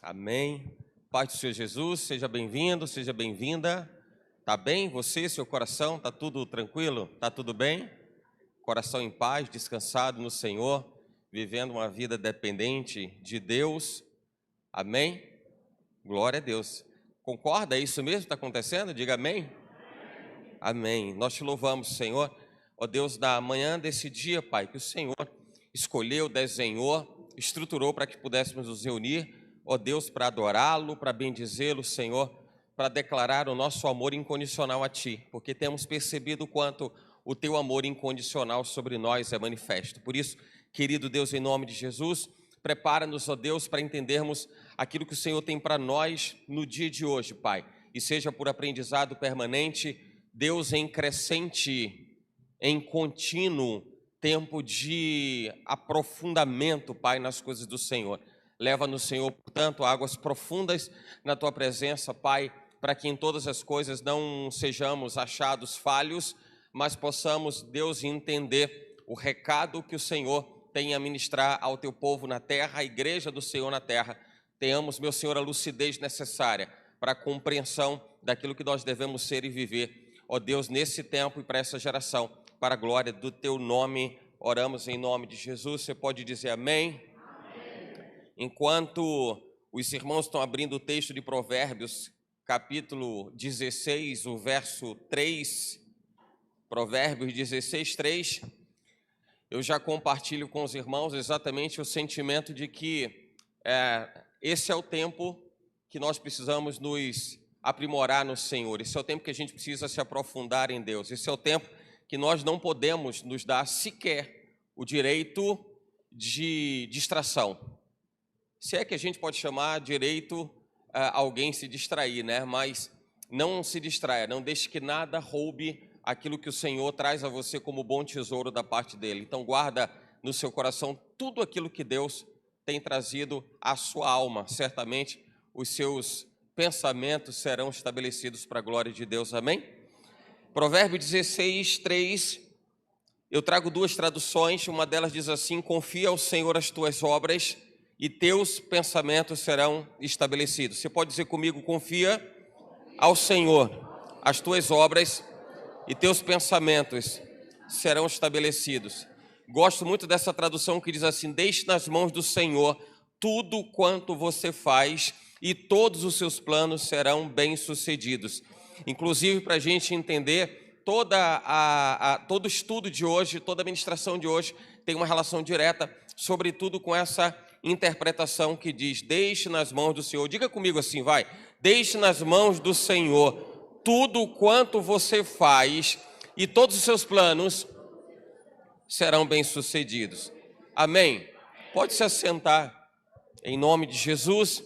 Amém. Pai do Senhor Jesus, seja bem-vindo, seja bem-vinda. Tá bem? Você, seu coração, tá tudo tranquilo? Tá tudo bem? Coração em paz, descansado no Senhor, vivendo uma vida dependente de Deus. Amém? Glória a Deus. Concorda? É isso mesmo que está acontecendo? Diga amém. Amém. Nós te louvamos, Senhor. Ó Deus, da manhã desse dia, Pai, que o Senhor escolheu, desenhou, estruturou para que pudéssemos nos reunir, ó Deus, para adorá-lo, para bendizê-lo, Senhor, para declarar o nosso amor incondicional a Ti, porque temos percebido o quanto o Teu amor incondicional sobre nós é manifesto. Por isso, querido Deus, em nome de Jesus, prepara-nos, ó Deus, para entendermos aquilo que o Senhor tem para nós no dia de hoje, Pai, e seja por aprendizado permanente, Deus, em crescente, em contínuo tempo de aprofundamento, Pai, nas coisas do Senhor. Leva-nos, Senhor, portanto, a águas profundas na Tua presença, Pai, para que em todas as coisas não sejamos achados falhos, mas possamos, Deus, entender o recado que o Senhor tem a ministrar ao Teu povo na terra, a igreja do Senhor na terra. Tenhamos, meu Senhor, a lucidez necessária para a compreensão daquilo que nós devemos ser e viver. Ó Deus, nesse tempo e para essa geração, para a glória do Teu nome, oramos em nome de Jesus. Você pode dizer amém? Amém. Enquanto os irmãos estão abrindo o texto de Provérbios, capítulo 16, o verso 3, Provérbios 16, 3, eu já compartilho com os irmãos exatamente o sentimento de que esse é o tempo que nós precisamos nos aprimorar no Senhor. Esse é o tempo que a gente precisa se aprofundar em Deus. Esse é o tempo que nós não podemos nos dar sequer o direito de distração. Se é que a gente pode chamar direito alguém se distrair, né? Mas não se distraia, não deixe que nada roube aquilo que o Senhor traz a você como bom tesouro da parte dele. Então guarda no seu coração tudo aquilo que Deus tem trazido à sua alma. Certamente os seus pensamentos serão estabelecidos para a glória de Deus. Amém? Provérbio 16, 3, eu trago duas traduções, uma delas diz assim: confia ao Senhor as tuas obras e teus pensamentos serão estabelecidos. Você pode dizer comigo: confia ao Senhor as tuas obras e teus pensamentos serão estabelecidos. Gosto muito dessa tradução que diz assim: deixe nas mãos do Senhor tudo quanto você faz e todos os seus planos serão bem-sucedidos. Inclusive, para a gente entender, todo o estudo de hoje, toda a ministração de hoje tem uma relação direta, sobretudo com essa interpretação que diz: deixe nas mãos do Senhor. Diga comigo assim, vai: deixe nas mãos do Senhor tudo quanto você faz e todos os seus planos serão bem-sucedidos. Amém? Pode se assentar em nome de Jesus.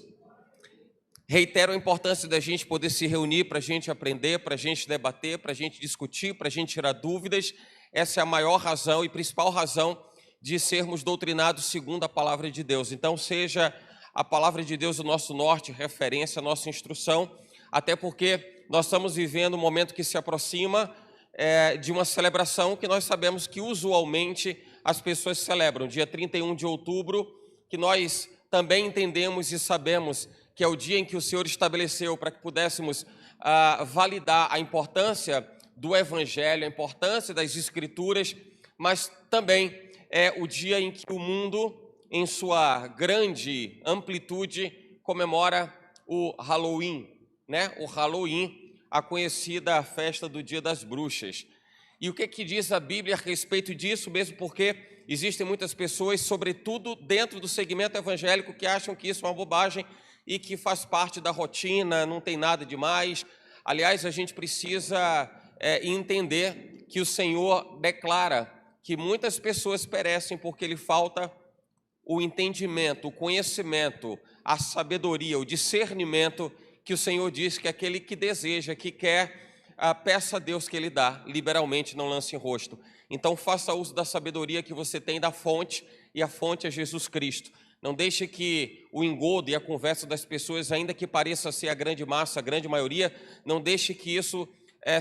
Reitero a importância da gente poder se reunir para a gente aprender, para a gente debater, para a gente discutir, para a gente tirar dúvidas. Essa é a maior razão e principal razão de sermos doutrinados segundo a palavra de Deus. Então, seja a palavra de Deus o nosso norte, referência, a nossa instrução, até porque nós estamos vivendo um momento que se aproxima de uma celebração que nós sabemos que usualmente as pessoas celebram, dia 31 de outubro, que nós também entendemos e sabemos que é o dia em que o Senhor estabeleceu para que pudéssemos validar a importância do Evangelho, a importância das Escrituras, mas também é o dia em que o mundo, em sua grande amplitude, comemora o Halloween, né? O Halloween, a conhecida festa do Dia das Bruxas. E o que diz a Bíblia a respeito disso, mesmo porque existem muitas pessoas, sobretudo dentro do segmento evangélico, que acham que isso é uma bobagem e que faz parte da rotina, não tem nada demais. Aliás, a gente precisa entender que o Senhor declara que muitas pessoas perecem porque lhe falta o entendimento, o conhecimento, a sabedoria, o discernimento que o Senhor diz que aquele que deseja, que quer, peça a Deus que Ele dá, liberalmente, não lance em rosto. Então faça uso da sabedoria que você tem da fonte, e a fonte é Jesus Cristo. Não deixe que o engodo e a conversa das pessoas, ainda que pareça ser a grande massa, a grande maioria, não deixe que isso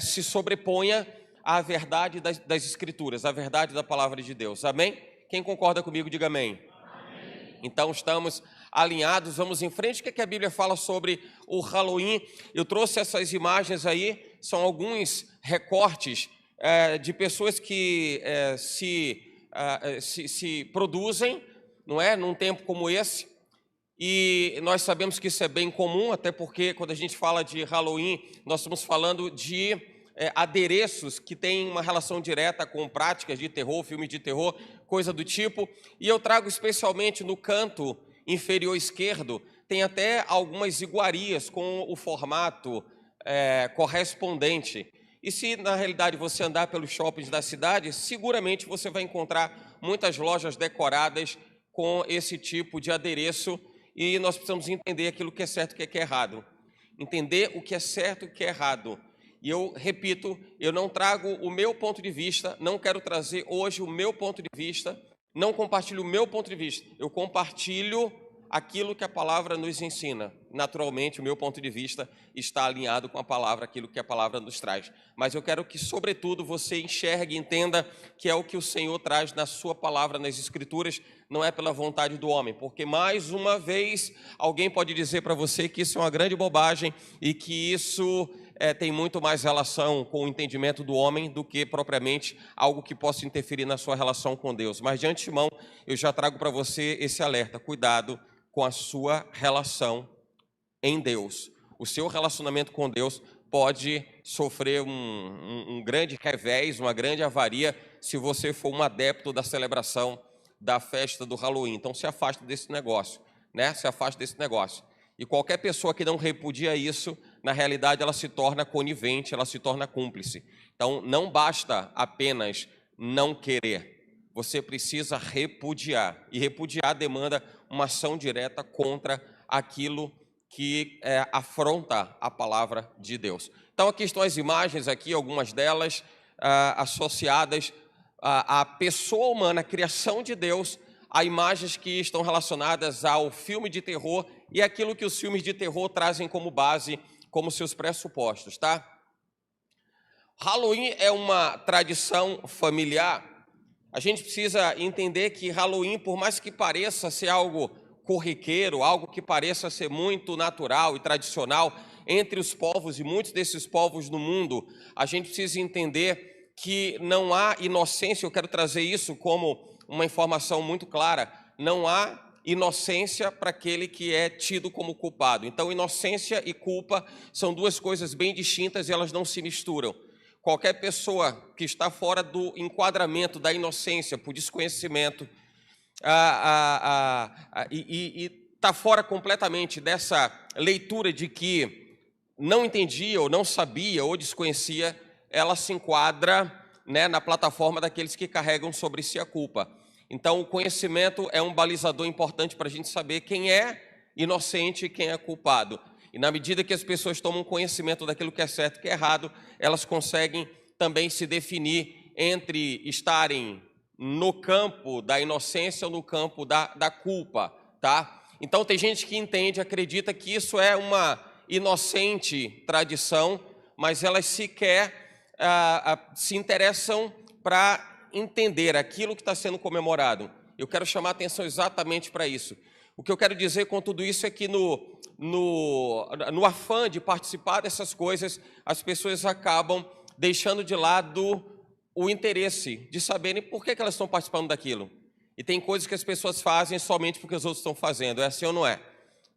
se sobreponha à verdade das Escrituras, à verdade da palavra de Deus. Amém? Quem concorda comigo, diga amém. Amém. Então estamos alinhados. Vamos em frente. O que é que a Bíblia fala sobre o Halloween? Eu trouxe essas imagens aí, são alguns recortes de pessoas que se produzem, não é, num tempo como esse. E nós sabemos que isso é bem comum, até porque quando a gente fala de Halloween, nós estamos falando de adereços que têm uma relação direta com práticas de terror, filmes de terror, coisa do tipo. E eu trago especialmente no canto inferior esquerdo, tem até algumas iguarias com o formato correspondente. E se na realidade você andar pelos shoppings da cidade, seguramente você vai encontrar muitas lojas decoradas com esse tipo de adereço. E nós precisamos entender aquilo que é certo e o que é errado. Entender o que é certo e o que é errado. E eu repito, eu não trago o meu ponto de vista, não quero trazer hoje o meu ponto de vista, não compartilho o meu ponto de vista, eu compartilho aquilo que a palavra nos ensina. Naturalmente, o meu ponto de vista está alinhado com a palavra, aquilo que a palavra nos traz. Mas eu quero que, sobretudo, você enxergue e entenda que é o que o Senhor traz na sua palavra, nas Escrituras, não é pela vontade do homem. Porque, mais uma vez, alguém pode dizer para você que isso é uma grande bobagem e que isso tem muito mais relação com o entendimento do homem do que propriamente algo que possa interferir na sua relação com Deus. Mas, de antemão, eu já trago para você esse alerta. Cuidado com a sua relação em Deus. O seu relacionamento com Deus pode sofrer um grande revés, uma grande avaria, se você for um adepto da celebração da festa do Halloween. Então, se afaste desse negócio, né? Se afaste desse negócio. E qualquer pessoa que não repudia isso, na realidade, ela se torna conivente, ela se torna cúmplice. Então, não basta apenas não querer. Você precisa repudiar. E repudiar demanda uma ação direta contra aquilo que afronta a palavra de Deus. Então, aqui estão as imagens, aqui, algumas delas associadas à pessoa humana, a criação de Deus, a imagens que estão relacionadas ao filme de terror e aquilo que os filmes de terror trazem como base, como seus pressupostos, tá? Halloween é uma tradição familiar. A gente precisa entender que Halloween, por mais que pareça ser algo corriqueiro, algo que pareça ser muito natural e tradicional entre os povos e muitos desses povos no mundo, a gente precisa entender que não há inocência. Eu quero trazer isso como uma informação muito clara. Não há inocência para aquele que é tido como culpado. Então, inocência e culpa são duas coisas bem distintas e elas não se misturam. Qualquer pessoa que está fora do enquadramento da inocência por desconhecimento e está fora completamente dessa leitura de que não entendia ou não sabia ou desconhecia, ela se enquadra, né, na plataforma daqueles que carregam sobre si a culpa. Então, o conhecimento é um balizador importante para a gente saber quem é inocente e quem é culpado. E na medida que as pessoas tomam conhecimento daquilo que é certo e que é errado, elas conseguem também se definir entre estarem no campo da inocência ou no campo da culpa, tá? Então, tem gente que entende, acredita que isso é uma inocente tradição, mas elas sequer se interessam para entender aquilo que está sendo comemorado. Eu quero chamar a atenção exatamente para isso. O que eu quero dizer com tudo isso é que no afã de participar dessas coisas, as pessoas acabam deixando de lado o interesse de saberem por que elas estão participando daquilo. E tem coisas que as pessoas fazem somente porque os outros estão fazendo. É assim ou não é?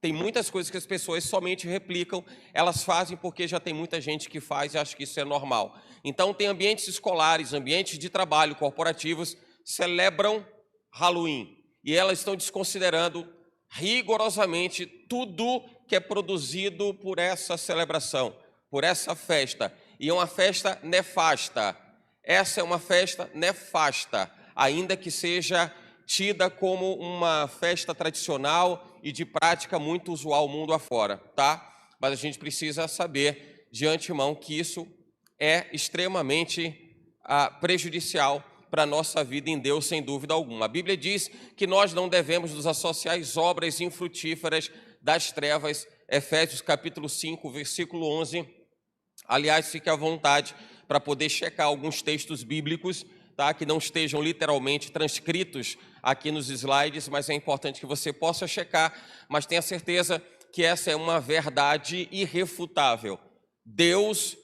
Tem muitas coisas que as pessoas somente replicam, elas fazem porque já tem muita gente que faz e acha que isso é normal. Então, tem ambientes escolares, ambientes de trabalho, corporativos, celebram Halloween. E elas estão desconsiderando rigorosamente tudo que é produzido por essa celebração, por essa festa. E é uma festa nefasta. Essa é uma festa nefasta, ainda que seja tida como uma festa tradicional e de prática muito usual mundo afora, tá? Mas a gente precisa saber de antemão que isso é extremamente prejudicial para a nossa vida em Deus, sem dúvida alguma. A Bíblia diz que nós não devemos nos associar às obras infrutíferas das trevas, Efésios capítulo 5, versículo 11. Aliás, fique à vontade para poder checar alguns textos bíblicos tá? Que não estejam literalmente transcritos aqui nos slides, mas é importante que você possa checar, mas tenha certeza que essa é uma verdade irrefutável. Deus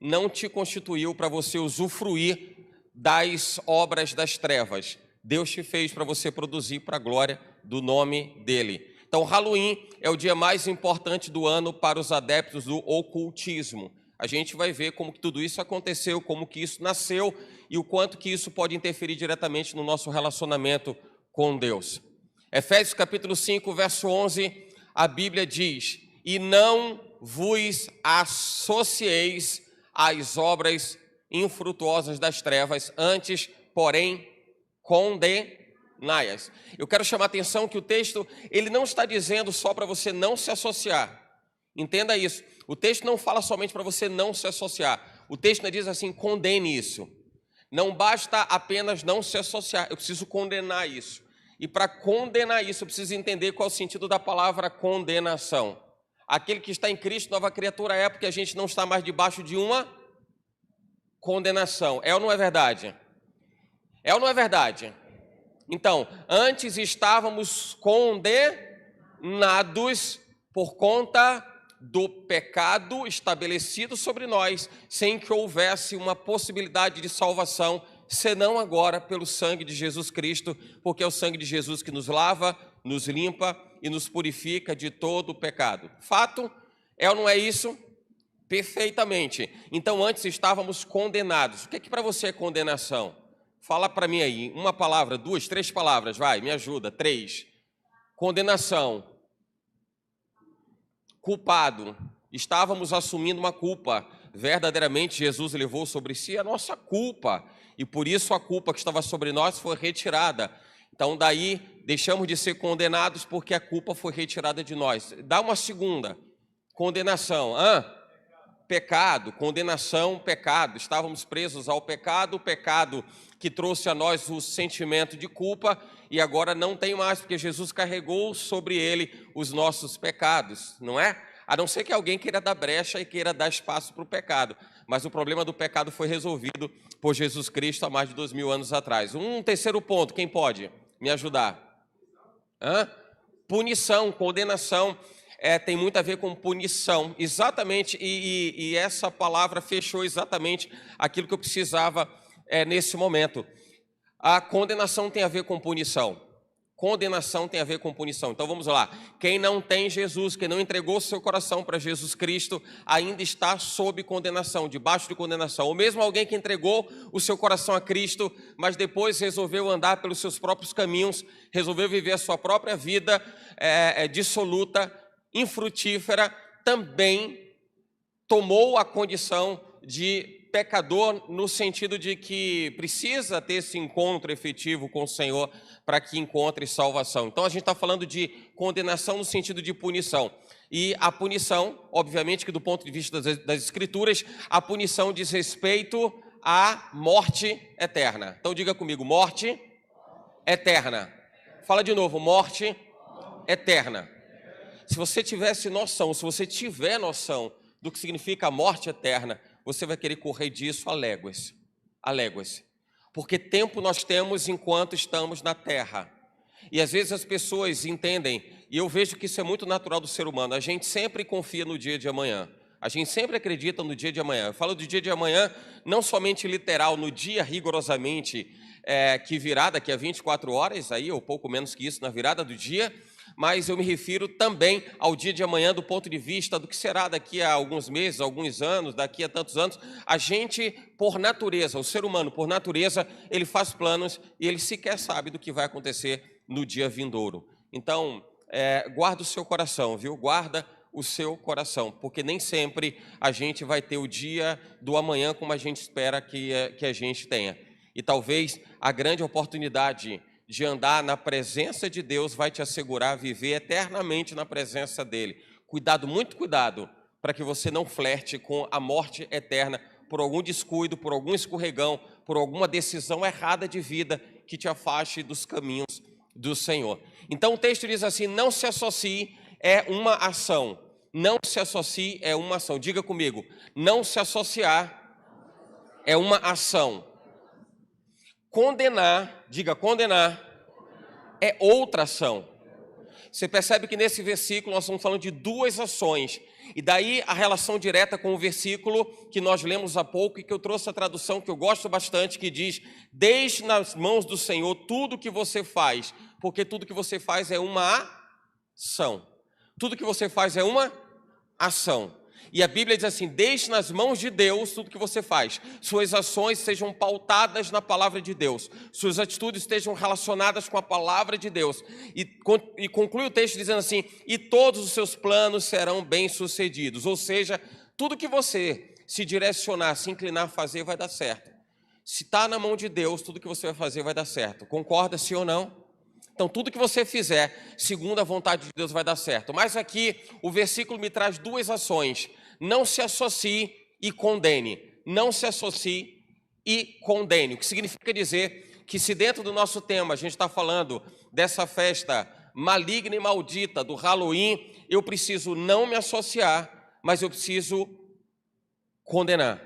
não te constituiu para você usufruir das obras das trevas. Deus te fez para você produzir para a glória do nome dele. Então, Halloween é o dia mais importante do ano para os adeptos do ocultismo. A gente vai ver como que tudo isso aconteceu, como que isso nasceu e o quanto que isso pode interferir diretamente no nosso relacionamento com Deus. Efésios capítulo 5, verso 11, a Bíblia diz: e não vos associeis às obras infrutuosas das trevas, antes, porém, condenai-as. Eu quero chamar a atenção que o texto, ele não está dizendo só para você não se associar. Entenda isso. O texto não fala somente para você não se associar. O texto diz assim: condene isso. Não basta apenas não se associar, eu preciso condenar isso. E para condenar isso, eu preciso entender qual é o sentido da palavra condenação. Aquele que está em Cristo, nova criatura é, porque a gente não está mais debaixo de uma condenação. É ou não é verdade? É ou não é verdade? Então, antes estávamos condenados por conta do pecado estabelecido sobre nós, sem que houvesse uma possibilidade de salvação, senão agora pelo sangue de Jesus Cristo, porque é o sangue de Jesus que nos lava, nos limpa e nos purifica de todo o pecado. Fato? É ou não é isso? Perfeitamente. Então, antes estávamos condenados. O que é que para você é condenação? Fala para mim aí, uma palavra, duas, três palavras, vai, me ajuda, 3. Condenação. Culpado. Estávamos assumindo uma culpa. Verdadeiramente, Jesus levou sobre si a nossa culpa. E por isso a culpa que estava sobre nós foi retirada. Então, daí, deixamos de ser condenados porque a culpa foi retirada de nós. Dá uma segunda. Condenação. Pecado, condenação, pecado. Estávamos presos ao pecado, o pecado que trouxe a nós o sentimento de culpa, e agora não tem mais, porque Jesus carregou sobre ele os nossos pecados, não é? A não ser que alguém queira dar brecha e queira dar espaço para o pecado, mas o problema do pecado foi resolvido por Jesus Cristo há mais de 2000 anos atrás. Um terceiro ponto, quem pode me ajudar? Punição, condenação. Tem muito a ver com punição, exatamente, e essa palavra fechou exatamente aquilo que eu precisava nesse momento. A condenação tem a ver com punição. Condenação tem a ver com punição. Então vamos lá. Quem não tem Jesus, quem não entregou seu coração para Jesus Cristo, ainda está sob condenação, debaixo de condenação. Ou mesmo alguém que entregou o seu coração a Cristo, mas depois resolveu andar pelos seus próprios caminhos, resolveu viver a sua própria vida dissoluta, infrutífera, também tomou a condição de pecador, no sentido de que precisa ter esse encontro efetivo com o Senhor para que encontre salvação. Então a gente está falando de condenação no sentido de punição. E a punição, obviamente que do ponto de vista das Escrituras, a punição diz respeito à morte eterna. Então diga comigo, morte eterna. Fala de novo, morte eterna. Se você tivesse noção, se você tiver noção do que significa a morte eterna, você vai querer correr disso a léguas. Porque tempo nós temos enquanto estamos na terra. E às vezes as pessoas entendem, e eu vejo que isso é muito natural do ser humano, a gente sempre confia no dia de amanhã. A gente sempre acredita no dia de amanhã. Eu falo do dia de amanhã, não somente literal, no dia rigorosamente que virá daqui a 24 horas, aí, ou pouco menos que isso, na virada do dia, mas eu me refiro também ao dia de amanhã do ponto de vista do que será daqui a alguns meses, alguns anos, daqui a tantos anos. A gente, por natureza, o ser humano, por natureza, ele faz planos e ele sequer sabe do que vai acontecer no dia vindouro. Então, guarda o seu coração, viu? Guarda o seu coração, porque nem sempre a gente vai ter o dia do amanhã como a gente espera que a gente tenha. E talvez a grande oportunidade de andar na presença de Deus vai te assegurar viver eternamente na presença dele. Cuidado, muito cuidado, para que você não flerte com a morte eterna por algum descuido, por algum escorregão, por alguma decisão errada de vida que te afaste dos caminhos do Senhor. Então o texto diz assim: não se associe, é uma ação. Não se associe, é uma ação. Diga comigo, não se associar é uma ação. Condenar, diga condenar, é outra ação. Você percebe que nesse versículo nós estamos falando de duas ações. E daí a relação direta com o versículo que nós lemos há pouco e que eu trouxe a tradução que eu gosto bastante, que diz: deixe nas mãos do Senhor tudo que você faz, porque tudo que você faz é uma ação. Tudo que você faz é uma ação. E a Bíblia diz assim: deixe nas mãos de Deus tudo que você faz. Suas ações sejam pautadas na palavra de Deus. Suas atitudes estejam relacionadas com a palavra de Deus. E conclui o texto dizendo assim: e todos os seus planos serão bem-sucedidos. Ou seja, tudo que você se direcionar, se inclinar a fazer, vai dar certo. Se está na mão de Deus, tudo que você vai fazer vai dar certo. Concorda, sim ou não? Então, tudo que você fizer, segundo a vontade de Deus, vai dar certo. Mas aqui, o versículo me traz duas ações. Não se associe e condene. Não se associe e condene. O que significa dizer que se dentro do nosso tema a gente está falando dessa festa maligna e maldita do Halloween, eu preciso não me associar, mas eu preciso condenar.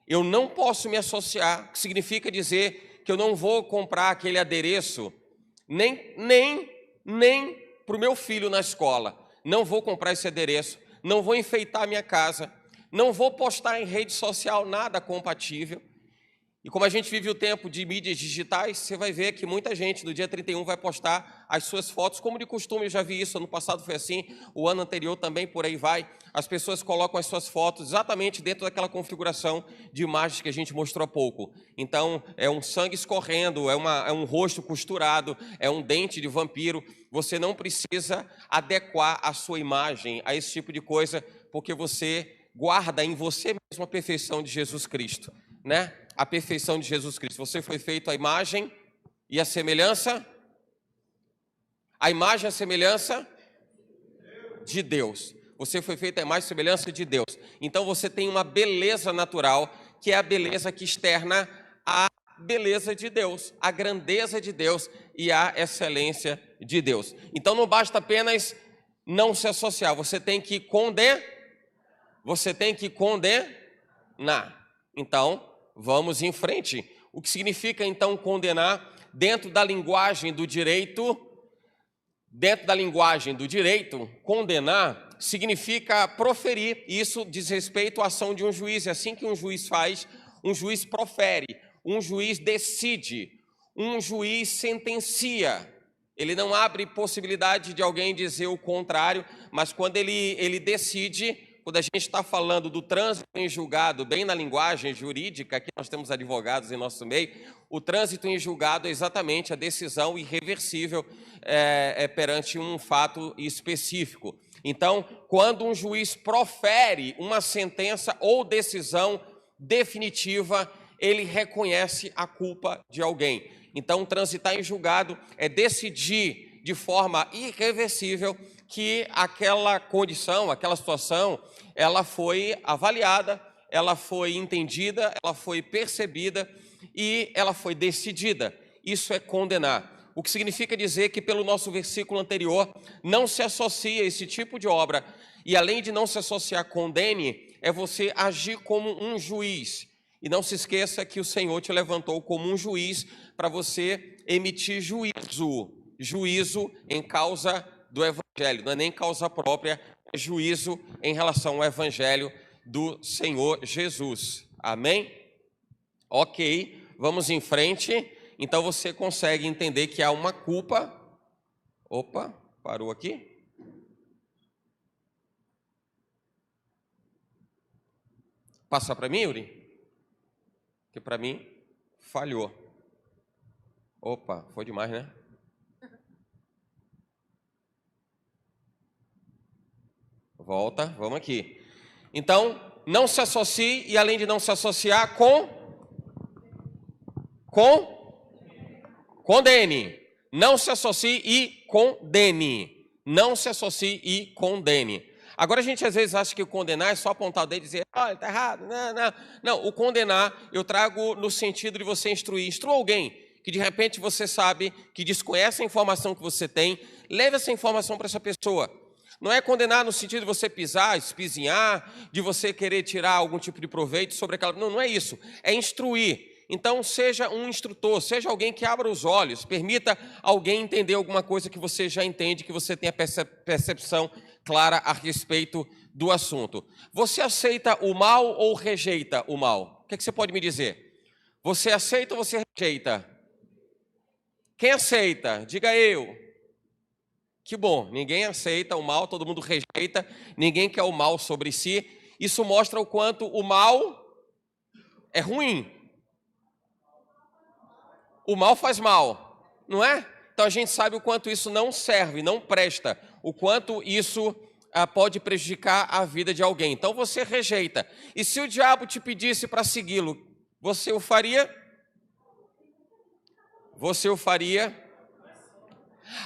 Eu não posso me associar, o que significa dizer que eu não vou comprar aquele adereço nem para o meu filho na escola. Não vou comprar esse adereço, não vou enfeitar a minha casa, não vou postar em rede social nada compatível. E como a gente vive o tempo de mídias digitais, você vai ver que muita gente no dia 31 vai postar as suas fotos, como de costume. Eu já vi isso, ano passado foi assim, o ano anterior também, por aí vai. As pessoas colocam as suas fotos exatamente dentro daquela configuração de imagens que a gente mostrou há pouco. Então, é um sangue escorrendo, é um rosto costurado, é um dente de vampiro. Você não precisa adequar a sua imagem a esse tipo de coisa, porque você guarda em você mesmo a perfeição de Jesus Cristo, né? A perfeição de Jesus Cristo. Você foi feito à imagem e à semelhança. A imagem e a semelhança de Deus. Você foi feito à imagem e semelhança de Deus. Então você tem uma beleza natural, que é a beleza que externa a beleza de Deus, a grandeza de Deus e a excelência de Deus. Então não basta apenas não se associar, você tem que condenar. Então, vamos em frente. O que significa, então, condenar dentro da linguagem do direito? Dentro da linguagem do direito, condenar significa proferir. Isso diz respeito à ação de um juiz. É assim que um juiz faz, um juiz profere, um juiz decide, um juiz sentencia. Ele não abre possibilidade de alguém dizer o contrário, mas quando ele decide. Quando a gente está falando do trânsito em julgado, bem na linguagem jurídica, aqui nós temos advogados em nosso meio, o trânsito em julgado é exatamente a decisão irreversível perante um fato específico. Então, quando um juiz profere uma sentença ou decisão definitiva, ele reconhece a culpa de alguém. Então, transitar em julgado é decidir de forma irreversível que aquela condição, aquela situação, ela foi avaliada, ela foi entendida, ela foi percebida e ela foi decidida. Isso é condenar. O que significa dizer que, pelo nosso versículo anterior, não se associa a esse tipo de obra. E além de não se associar, condene, é você agir como um juiz. E não se esqueça que o Senhor te levantou como um juiz para você emitir juízo em causa do Evangelho, não é nem causa própria, é juízo em relação ao Evangelho do Senhor Jesus. Amém? Ok, vamos em frente. Então você consegue entender que há uma culpa. Opa, parou aqui? Passa para mim, Yuri? Que para mim falhou. Opa, foi demais, né? Volta, vamos aqui. Então, não se associe e além de não se associar condene. Não se associe e condene. Não se associe e condene. Agora a gente às vezes acha que o condenar é só apontar o dedo e dizer, olha, está errado. Não, o condenar eu trago no sentido de você instruir. Instrua alguém que de repente você sabe, que desconhece a informação que você tem, leve essa informação para essa pessoa. Não é condenar no sentido de você pisar, espizinhar, de você querer tirar algum tipo de proveito sobre aquela... Não é isso. É instruir. Então, seja um instrutor, seja alguém que abra os olhos, permita alguém entender alguma coisa que você já entende, que você tenha percepção clara a respeito do assunto. Você aceita o mal ou rejeita o mal? O que você pode me dizer? Você aceita ou você rejeita? Quem aceita? Diga eu. Que bom, ninguém aceita o mal, todo mundo rejeita, ninguém quer o mal sobre si. Isso mostra o quanto o mal é ruim. O mal faz mal, não é? Então a gente sabe o quanto isso não serve, não presta, o quanto isso pode prejudicar a vida de alguém. Então você rejeita. E se o diabo te pedisse para segui-lo, você o faria? Você o faria?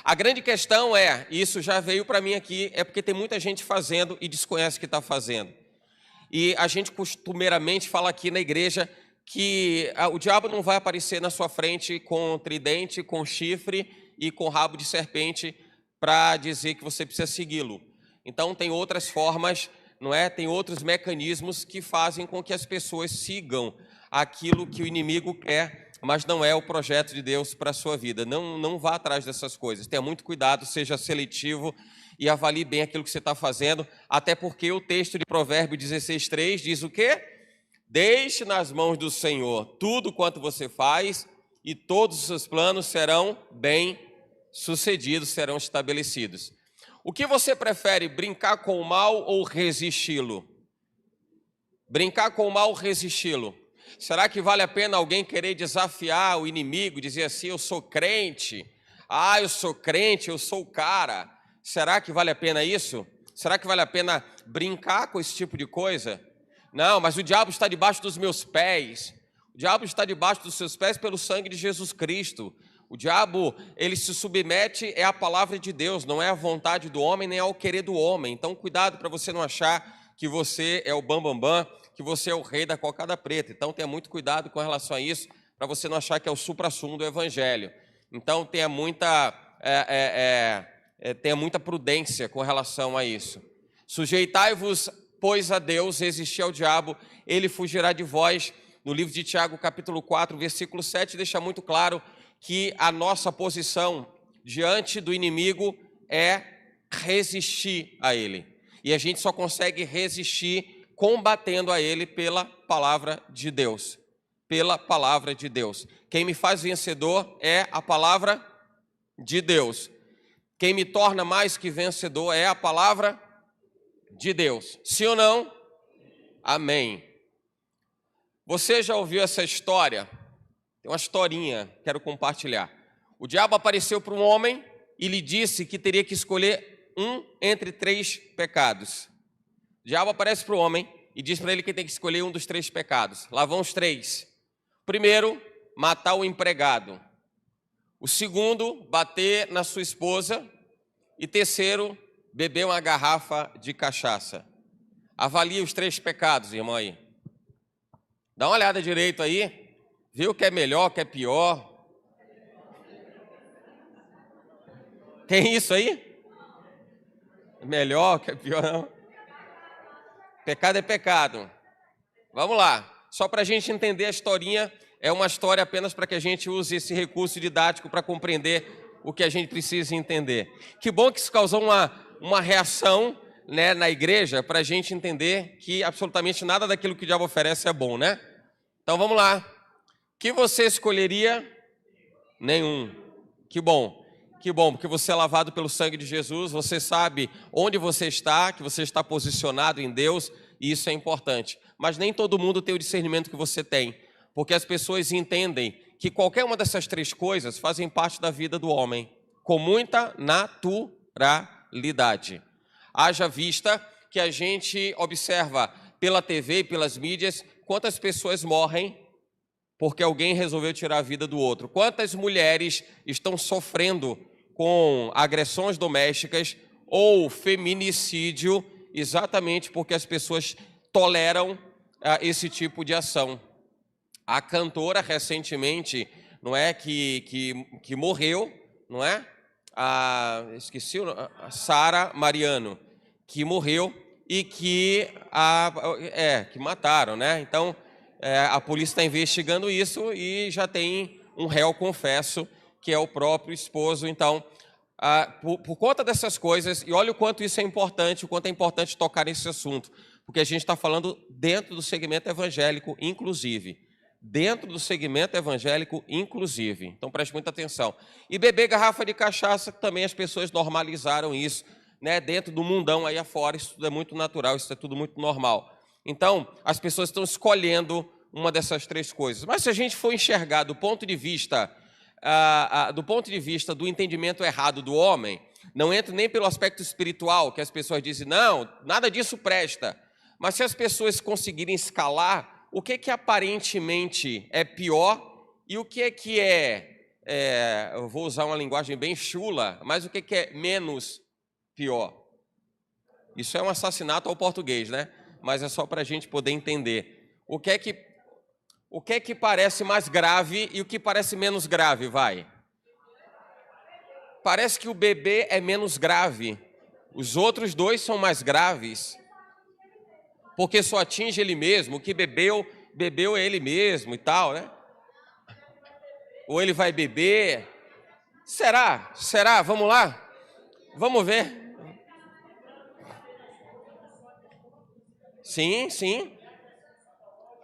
A grande questão é, e isso já veio para mim aqui, é porque tem muita gente fazendo e desconhece o que está fazendo. E a gente costumeiramente fala aqui na igreja que o diabo não vai aparecer na sua frente com tridente, com chifre e com rabo de serpente para dizer que você precisa segui-lo. Então tem outras formas, não é? Tem outros mecanismos que fazem com que as pessoas sigam aquilo que o inimigo quer, mas não é o projeto de Deus para a sua vida. Não vá atrás dessas coisas. Tenha muito cuidado, seja seletivo e avalie bem aquilo que você está fazendo, até porque o texto de Provérbios 16:3 diz o quê? Deixe nas mãos do Senhor tudo quanto você faz e todos os seus planos serão bem-sucedidos, serão estabelecidos. O que você prefere, brincar com o mal ou resisti-lo? Brincar com o mal ou resisti-lo? Será que vale a pena alguém querer desafiar o inimigo, dizer assim, eu sou crente, eu sou crente, eu sou o cara? Será que vale a pena isso? Será que vale a pena brincar com esse tipo de coisa? Não, mas o diabo está debaixo dos meus pés. O diabo está debaixo dos seus pés pelo sangue de Jesus Cristo. O diabo, ele se submete à palavra de Deus, não é à vontade do homem, nem ao querer do homem. Então, cuidado para você não achar que você é o bambambam, que você é o rei da cocada preta. Então, tenha muito cuidado com relação a isso, para você não achar que é o suprassumo do evangelho. Então, tenha muita prudência com relação a isso. Sujeitai-vos, pois, a Deus, resistir ao diabo, ele fugirá de vós. No livro de Tiago, capítulo 4, versículo 7, deixa muito claro que a nossa posição diante do inimigo é resistir a ele. E a gente só consegue resistir combatendo a ele pela palavra de Deus. Pela palavra de Deus. Quem me faz vencedor é a palavra de Deus. Quem me torna mais que vencedor é a palavra de Deus. Sim ou não? Amém. Você já ouviu essa história? Tem uma historinha, quero compartilhar. O diabo apareceu para um homem e lhe disse que teria que escolher um entre 3 pecados. O diabo aparece para o homem e diz para ele que tem que escolher um dos 3 pecados. Lá vão os 3. Primeiro, matar o empregado. O segundo, bater na sua esposa. E terceiro, beber uma garrafa de cachaça. Avalie os 3 pecados, irmão aí. Dá uma olhada direito aí. Viu o que é melhor, o que é pior? Tem isso aí? Melhor, o que é pior, não? Pecado é pecado. Vamos lá. Só para a gente entender a historinha, é uma história apenas para que a gente use esse recurso didático para compreender o que a gente precisa entender. Que bom que isso causou uma reação, né, na igreja, para a gente entender que absolutamente nada daquilo que o diabo oferece é bom, né? Então vamos lá. Que você escolheria? Nenhum. Que bom, porque você é lavado pelo sangue de Jesus, você sabe onde você está, que você está posicionado em Deus, e isso é importante. Mas nem todo mundo tem o discernimento que você tem, porque as pessoas entendem que qualquer uma dessas 3 coisas fazem parte da vida do homem, com muita naturalidade. Haja vista que a gente observa pela TV e pelas mídias quantas pessoas morrem porque alguém resolveu tirar a vida do outro. Quantas mulheres estão sofrendo com agressões domésticas ou feminicídio exatamente porque as pessoas toleram esse tipo de ação. A cantora recentemente, não é, que morreu, não é? Esqueci a Sara Mariano, que morreu e que mataram, né? Então, a polícia está investigando isso e já tem um réu confesso, que é o próprio esposo. Então, por conta dessas coisas, e olha o quanto isso é importante, o quanto é importante tocar nesse assunto, porque a gente está falando dentro do segmento evangélico, inclusive. Dentro do segmento evangélico, inclusive. Então, preste muita atenção. E beber garrafa de cachaça, também as pessoas normalizaram isso, né? Dentro do mundão aí afora, isso tudo é muito natural, isso é tudo muito normal. Então, as pessoas estão escolhendo uma dessas três coisas. Mas se a gente for enxergar do ponto de vista do entendimento errado do homem, não entra nem pelo aspecto espiritual, que as pessoas dizem, não, nada disso presta. Mas se as pessoas conseguirem escalar, o que aparentemente é pior e o que eu vou usar uma linguagem bem chula, mas o que é menos pior? Isso é um assassinato ao português, né? Mas é só para a gente poder entender. O que é que parece mais grave e o que parece menos grave, vai? Parece que o bebê é menos grave. Os outros dois são mais graves. Porque só atinge ele mesmo. O que bebeu é ele mesmo e tal, né? Ou ele vai beber. Será? Vamos lá? Vamos ver. Sim.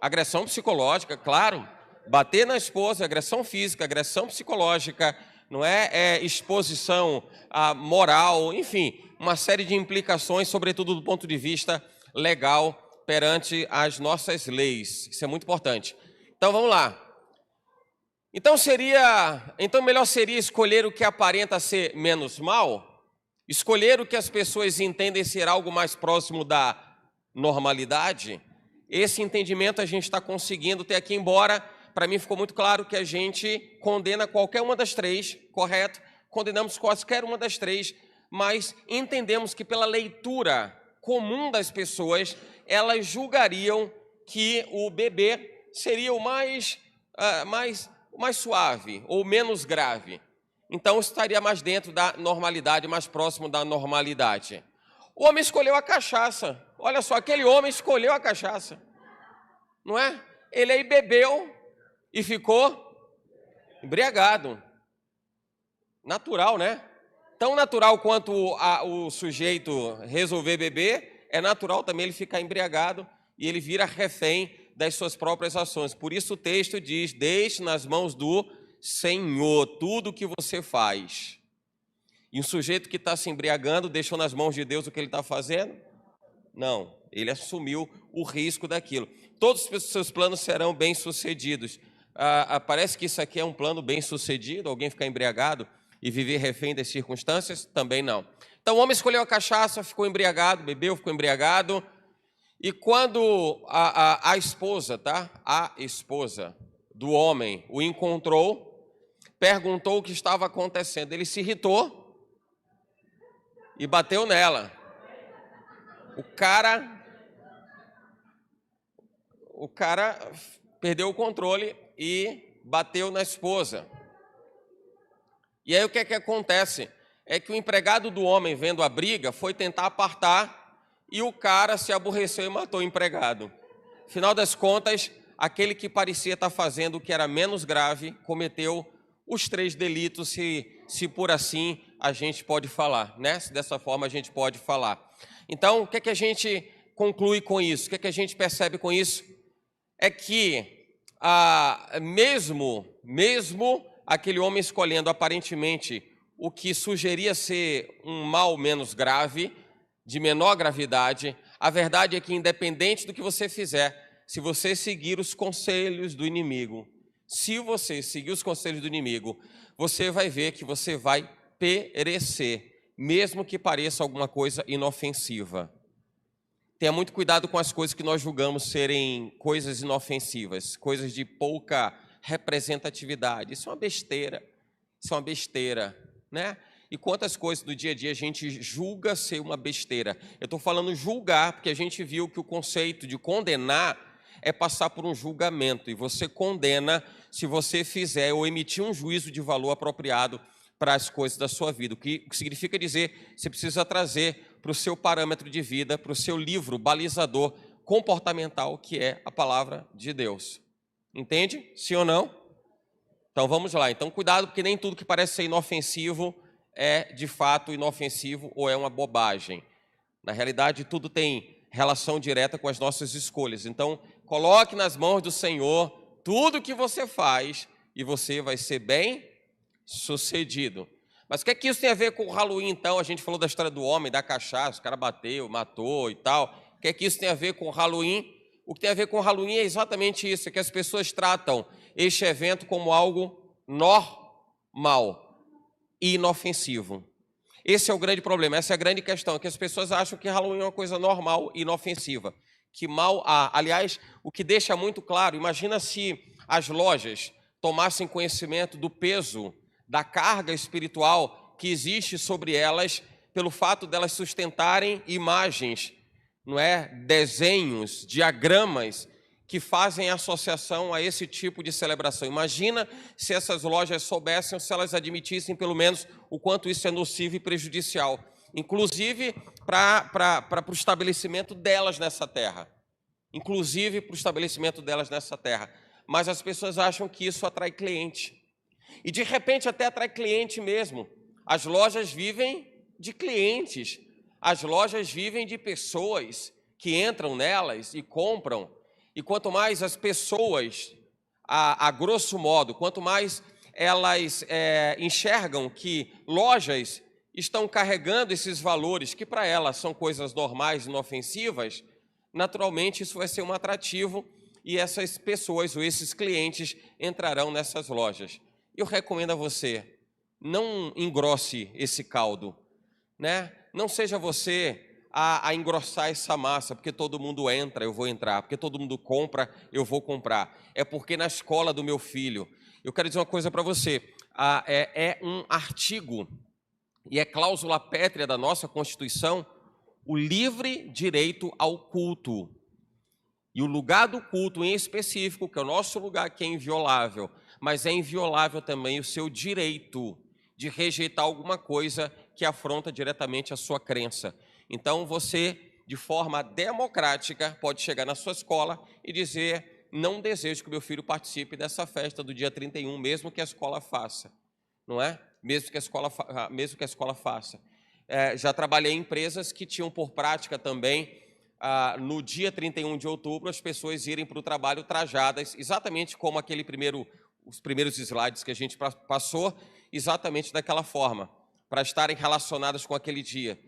Agressão psicológica, claro. Bater na esposa, agressão física, agressão psicológica, não é exposição moral, enfim, uma série de implicações, sobretudo do ponto de vista legal, perante as nossas leis. Isso é muito importante. Então, vamos lá. Então, melhor seria escolher o que aparenta ser menos mal? Escolher o que as pessoas entendem ser algo mais próximo da normalidade? Esse entendimento a gente está conseguindo ter aqui, embora para mim ficou muito claro que a gente condena qualquer uma das três, correto? Condenamos qualquer uma das três, mas entendemos que pela leitura comum das pessoas, elas julgariam que o bebê seria o mais suave ou menos grave. Então estaria mais dentro da normalidade, mais próximo da normalidade. O homem escolheu a cachaça. Olha só, aquele homem escolheu a cachaça. Não é? Ele aí bebeu e ficou embriagado. Natural, né? Tão natural quanto o sujeito resolver beber, é natural também ele ficar embriagado e ele vira refém das suas próprias ações. Por isso o texto diz, deixe nas mãos do Senhor tudo o que você faz. E um sujeito que está se embriagando, deixou nas mãos de Deus o que ele está fazendo? Não, ele assumiu o risco daquilo. Todos os seus planos serão bem-sucedidos. Parece que isso aqui é um plano bem-sucedido, alguém ficar embriagado e viver refém das circunstâncias? Também não. Então o homem escolheu a cachaça, ficou embriagado, bebeu, ficou embriagado. E quando a esposa do homem o encontrou, perguntou o que estava acontecendo. Ele se irritou e bateu nela. O cara perdeu o controle e bateu na esposa. E aí o que acontece? É que o empregado do homem, vendo a briga, foi tentar apartar e o cara se aborreceu e matou o empregado. Afinal das contas, aquele que parecia estar fazendo o que era menos grave, cometeu os 3 delitos, se por assim a gente pode falar, né? Se dessa forma a gente pode falar. Então, o que a gente conclui com isso? O que a gente percebe com isso? É que mesmo aquele homem escolhendo aparentemente o que sugeria ser um mal menos grave, de menor gravidade, a verdade é que independente do que você fizer, se você seguir os conselhos do inimigo, você vai ver que você vai perecer, mesmo que pareça alguma coisa inofensiva. Tenha muito cuidado com as coisas que nós julgamos serem coisas inofensivas, coisas de pouca representatividade. Isso é uma besteira, né? E quantas coisas do dia a dia a gente julga ser uma besteira. Eu estou falando julgar, porque a gente viu que o conceito de condenar é passar por um julgamento. E você condena se você fizer ou emitir um juízo de valor apropriado para as coisas da sua vida. O que significa dizer, você precisa trazer para o seu parâmetro de vida, para o seu livro balizador, comportamental que é a palavra de Deus. Entende? Sim ou não? Então vamos lá. Então cuidado, porque nem tudo que parece ser inofensivo é de fato inofensivo ou é uma bobagem. Na realidade, tudo tem relação direta com as nossas escolhas. Então, coloque nas mãos do Senhor tudo que você faz e você vai ser bem sucedido. Mas o que é que isso tem a ver com o Halloween, então? A gente falou da história do homem, da cachaça, o cara bateu, matou e tal. O que é que isso tem a ver com o Halloween? O que tem a ver com o Halloween é exatamente isso, é que as pessoas tratam este evento como algo normal e inofensivo. Esse é o grande problema, essa é a grande questão, que as pessoas acham que Halloween é uma coisa normal e inofensiva. Que mal há. Aliás, o que deixa muito claro, imagina se as lojas tomassem conhecimento do peso, da carga espiritual que existe sobre elas, pelo fato delas sustentarem imagens, não é? Desenhos, diagramas, que fazem associação a esse tipo de celebração. Imagina se essas lojas soubessem, ou se elas admitissem pelo menos o quanto isso é nocivo e prejudicial, inclusive para o estabelecimento delas nessa terra. Inclusive para o estabelecimento delas nessa terra. Mas as pessoas acham que isso atrai cliente. E de repente até atrai cliente mesmo. As lojas vivem de clientes. As lojas vivem de pessoas que entram nelas e compram. E quanto mais as pessoas, a grosso modo, quanto mais elas enxergam que lojas estão carregando esses valores, que para elas são coisas normais, inofensivas, naturalmente isso vai ser um atrativo e essas pessoas ou esses clientes entrarão nessas lojas. Eu recomendo a você, não engrosse esse caldo, né? Não seja você a engrossar essa massa, porque todo mundo entra, eu vou entrar, porque todo mundo compra, eu vou comprar. É porque na escola do meu filho, eu quero dizer uma coisa para você, é um artigo e é cláusula pétrea da nossa Constituição, o livre direito ao culto. E o lugar do culto em específico, que é o nosso lugar, que é inviolável, mas é inviolável também o seu direito de rejeitar alguma coisa que afronta diretamente a sua crença. Então você, de forma democrática, pode chegar na sua escola e dizer: não desejo que meu filho participe dessa festa do dia 31, mesmo que a escola faça, não é? Mesmo que a escola faça. Já trabalhei em empresas que tinham por prática também, no dia 31 de outubro, as pessoas irem para o trabalho trajadas, exatamente como os primeiros slides que a gente passou, exatamente daquela forma, para estarem relacionadas com aquele dia.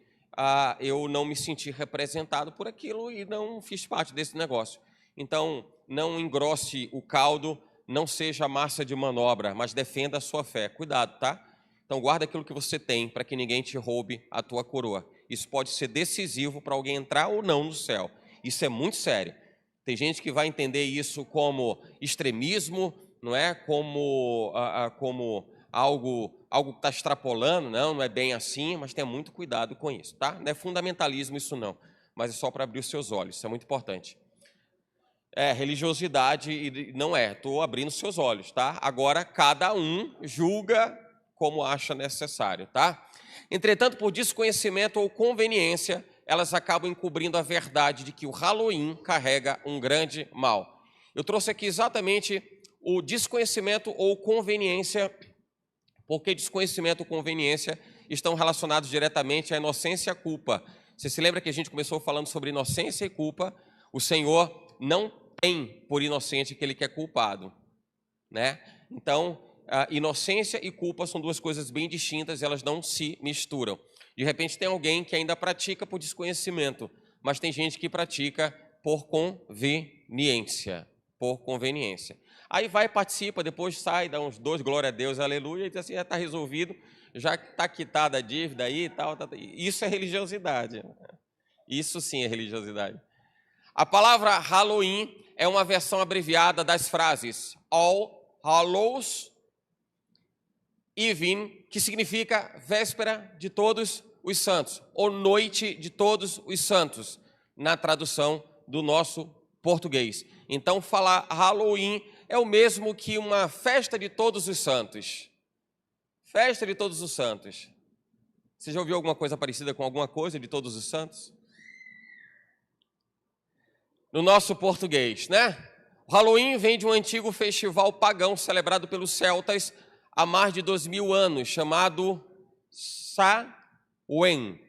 Eu não me senti representado por aquilo e não fiz parte desse negócio. Então, não engrosse o caldo, não seja massa de manobra, mas defenda a sua fé. Cuidado, tá? Então, guarda aquilo que você tem para que ninguém te roube a tua coroa. Isso pode ser decisivo para alguém entrar ou não no céu. Isso é muito sério. Tem gente que vai entender isso como extremismo, não é? Como algo que está extrapolando. Não é bem assim, mas tenha muito cuidado com isso, tá? Não é fundamentalismo isso não, mas é só para abrir os seus olhos, isso é muito importante. Religiosidade e não estou abrindo seus olhos, tá? Agora, cada um julga como acha necessário, tá? Entretanto, por desconhecimento ou conveniência, elas acabam encobrindo a verdade de que o Halloween carrega um grande mal. Eu trouxe aqui exatamente o desconhecimento ou conveniência, porque desconhecimento ou conveniência estão relacionados diretamente à inocência e à culpa. Você se lembra que a gente começou falando sobre inocência e culpa? O Senhor não tem por inocente aquele que é culpado, né? Então, inocência e culpa são duas coisas bem distintas, elas não se misturam. De repente tem alguém que ainda pratica por desconhecimento, mas tem gente que pratica por conveniência, Aí vai, participa, depois sai, dá uns 2, glória a Deus, aleluia, e diz assim: já está resolvido, já está quitada a dívida aí e tal. Isso é religiosidade. Isso sim é religiosidade. A palavra Halloween é uma versão abreviada das frases All Hallows Eve, que significa véspera de todos os santos, ou noite de todos os santos, na tradução do nosso português. Então, falar Halloween é o mesmo que uma festa de todos os santos. Festa de todos os santos. Você já ouviu alguma coisa parecida com alguma coisa de todos os santos? no nosso português, né? O Halloween vem de um antigo festival pagão celebrado pelos celtas há mais de 2000 anos, chamado Samhain.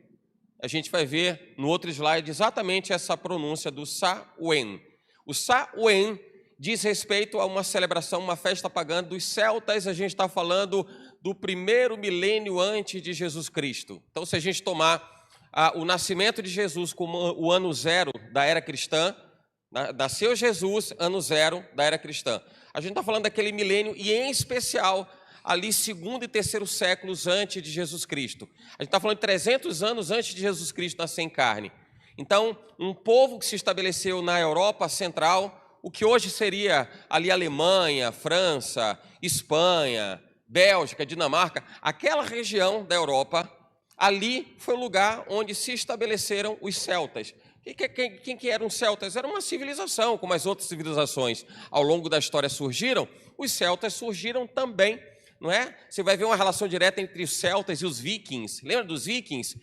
A gente vai ver no outro slide exatamente essa pronúncia do Samhain. O Samhain diz respeito a uma celebração, uma festa pagã dos celtas. A gente está falando do primeiro milênio antes de Jesus Cristo. Então, se a gente tomar o nascimento de Jesus como o ano zero da era cristã, nasceu Jesus, ano zero da era cristã. A gente está falando daquele milênio e, em especial, ali segundo e terceiro séculos antes de Jesus Cristo. A gente está falando de 300 anos antes de Jesus Cristo nascer em carne. Então, um povo que se estabeleceu na Europa Central, o que hoje seria ali Alemanha, França, Espanha, Bélgica, Dinamarca, aquela região da Europa, ali foi o lugar onde se estabeleceram os celtas. Quem que eram os celtas? Era uma civilização, como as outras civilizações ao longo da história surgiram. Os celtas surgiram também, não é? Você vai ver uma relação direta entre os celtas e os vikings. Lembra dos vikings?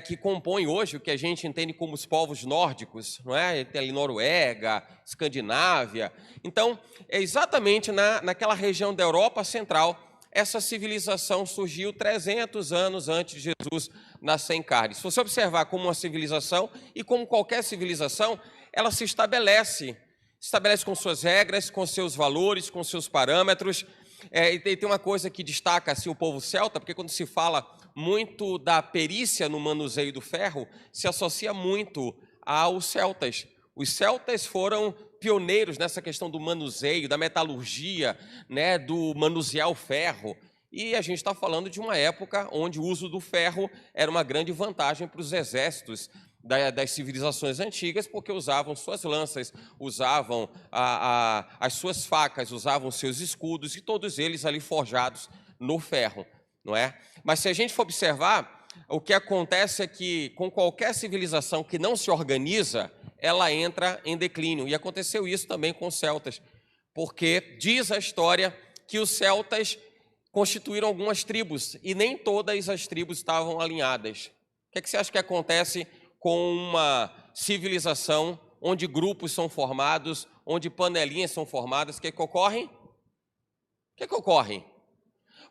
Que compõem hoje o que a gente entende como os povos nórdicos, não é? Tem ali Noruega, Escandinávia. Então, é exatamente naquela região da Europa Central, essa civilização surgiu 300 anos antes de Jesus nascer em carne. Se você observar como uma civilização, e como qualquer civilização, ela se estabelece com suas regras, com seus valores, com seus parâmetros. E tem uma coisa que destaca assim, o povo celta, porque quando se fala muito da perícia no manuseio do ferro, se associa muito aos celtas. Os celtas foram pioneiros nessa questão do manuseio, da metalurgia, né, do manusear o ferro. E a gente está falando de uma época onde o uso do ferro era uma grande vantagem para os exércitos das civilizações antigas, porque usavam suas lanças, usavam as suas facas, usavam seus escudos, e todos eles ali forjados no ferro, não é? Mas se a gente for observar, o que acontece é que com qualquer civilização que não se organiza, ela entra em declínio. E aconteceu isso também com os celtas, porque diz a história que os celtas constituíram algumas tribos, e nem todas as tribos estavam alinhadas. O que você acha que acontece com uma civilização onde grupos são formados, onde panelinhas são formadas? O que ocorre? O que ocorre?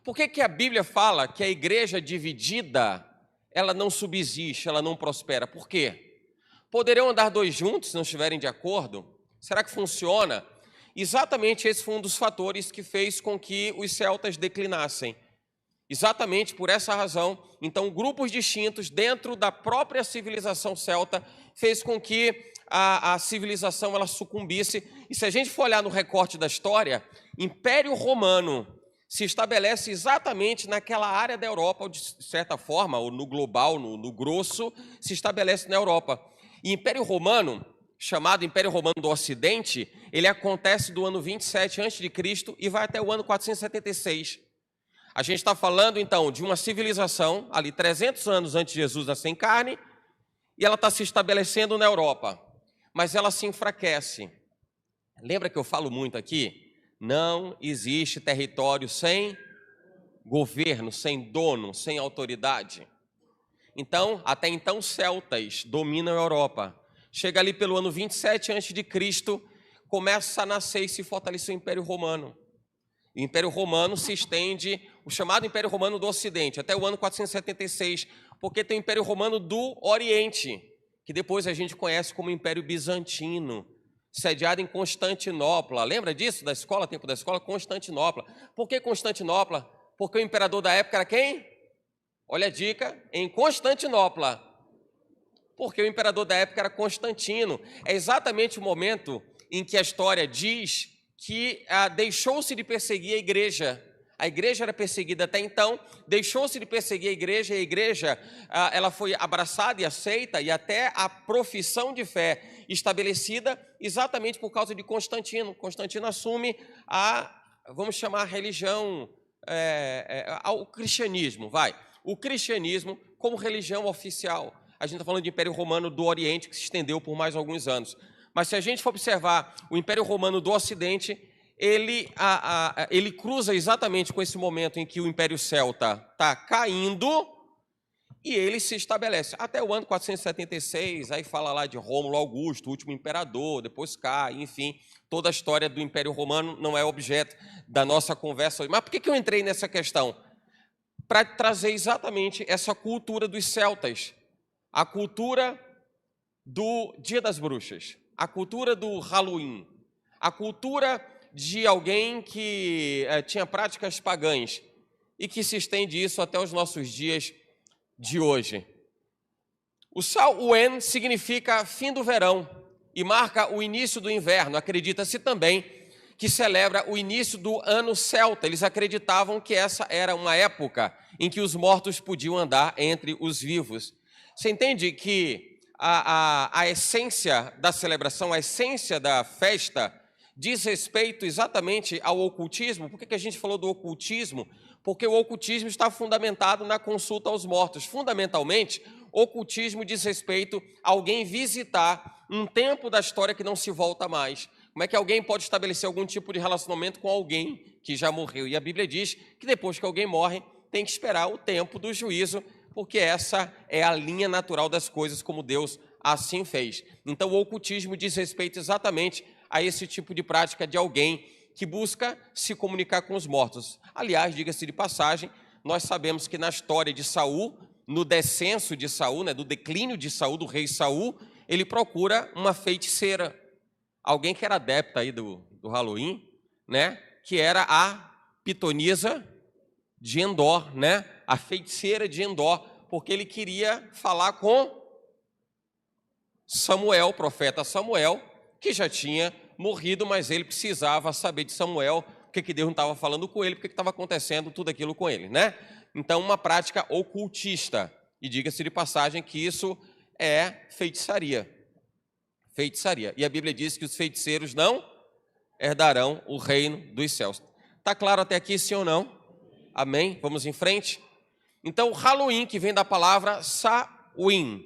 Por que a Bíblia fala que a igreja dividida, ela não subsiste, ela não prospera? Por quê? Poderão andar dois juntos se não estiverem de acordo? Será que funciona? Exatamente esse foi um dos fatores que fez com que os celtas declinassem. Exatamente por essa razão, então, grupos distintos dentro da própria civilização celta fez com que a civilização ela sucumbisse. E se a gente for olhar no recorte da história, Império Romano se estabelece exatamente naquela área da Europa, ou de certa forma, ou no global, no grosso, se estabelece na Europa. E Império Romano, chamado Império Romano do Ocidente, ele acontece do ano 27 a.C. e vai até o ano 476. A gente está falando, então, de uma civilização, ali 300 anos antes de Jesus nascer em carne, e ela está se estabelecendo na Europa, mas ela se enfraquece. Lembra que eu falo muito aqui? Não existe território sem governo, sem dono, sem autoridade. Então, até então, celtas dominam a Europa. Chega ali pelo ano 27 a.C., começa a nascer e se fortalecer o Império Romano. O Império Romano se estende, o chamado Império Romano do Ocidente, até o ano 476, porque tem o Império Romano do Oriente, que depois a gente conhece como Império Bizantino, sediado em Constantinopla. Lembra disso, da escola, tempo da escola? Constantinopla. Por que Constantinopla? Porque o imperador da época era quem? Olha a dica, em Constantinopla. Porque o imperador da época era Constantino. É exatamente o momento em que a história diz que deixou-se de perseguir a igreja. A igreja era perseguida até então, deixou-se de perseguir a igreja, e a igreja ela foi abraçada e aceita, e até a profissão de fé estabelecida exatamente por causa de Constantino. Constantino assume vamos chamar a religião, o cristianismo, o cristianismo como religião oficial. A gente está falando de Império Romano do Oriente, que se estendeu por mais alguns anos. Mas se a gente for observar o Império Romano do Ocidente, ele cruza exatamente com esse momento em que o Império Celta está caindo, e ele se estabelece. Até o ano 476, aí fala lá de Rômulo Augusto, o último imperador, depois cai, enfim, toda a história do Império Romano não é objeto da nossa conversa hoje. Mas por que eu entrei nessa questão? Para trazer exatamente essa cultura dos celtas, a cultura do Dia das Bruxas, a cultura do Halloween, a cultura de alguém que tinha práticas pagãs e que se estende isso até os nossos dias de hoje. O Samhain significa fim do verão e marca o início do inverno. Acredita-se também que celebra o início do ano celta. Eles acreditavam que essa era uma época em que os mortos podiam andar entre os vivos. Você entende que a essência da celebração, a essência da festa, diz respeito exatamente ao ocultismo? Por que a gente falou do ocultismo? Porque o ocultismo está fundamentado na consulta aos mortos. Fundamentalmente, o ocultismo diz respeito a alguém visitar um tempo da história que não se volta mais. Como é que alguém pode estabelecer algum tipo de relacionamento com alguém que já morreu? E a Bíblia diz que depois que alguém morre, tem que esperar o tempo do juízo, porque essa é a linha natural das coisas, como Deus assim fez. Então, o ocultismo diz respeito exatamente a esse tipo de prática de alguém que busca se comunicar com os mortos. Aliás, diga-se de passagem, nós sabemos que na história de Saul, no descenso de Saul, do declínio de Saul, do rei Saul, ele procura uma feiticeira, alguém que era adepta aí do Halloween, que era a pitonisa de Endor, a feiticeira de Endor, porque ele queria falar com Samuel, o profeta Samuel, que já tinha morrido, mas ele precisava saber de Samuel, porque que Deus não estava falando com ele, porque estava acontecendo tudo aquilo com ele, Então, uma prática ocultista, e diga-se de passagem que isso é feitiçaria. Feitiçaria. E a Bíblia diz que os feiticeiros não herdarão o reino dos céus. Está claro até aqui, sim ou não? Amém? Vamos em frente? Então, o Halloween, que vem da palavra Samhain,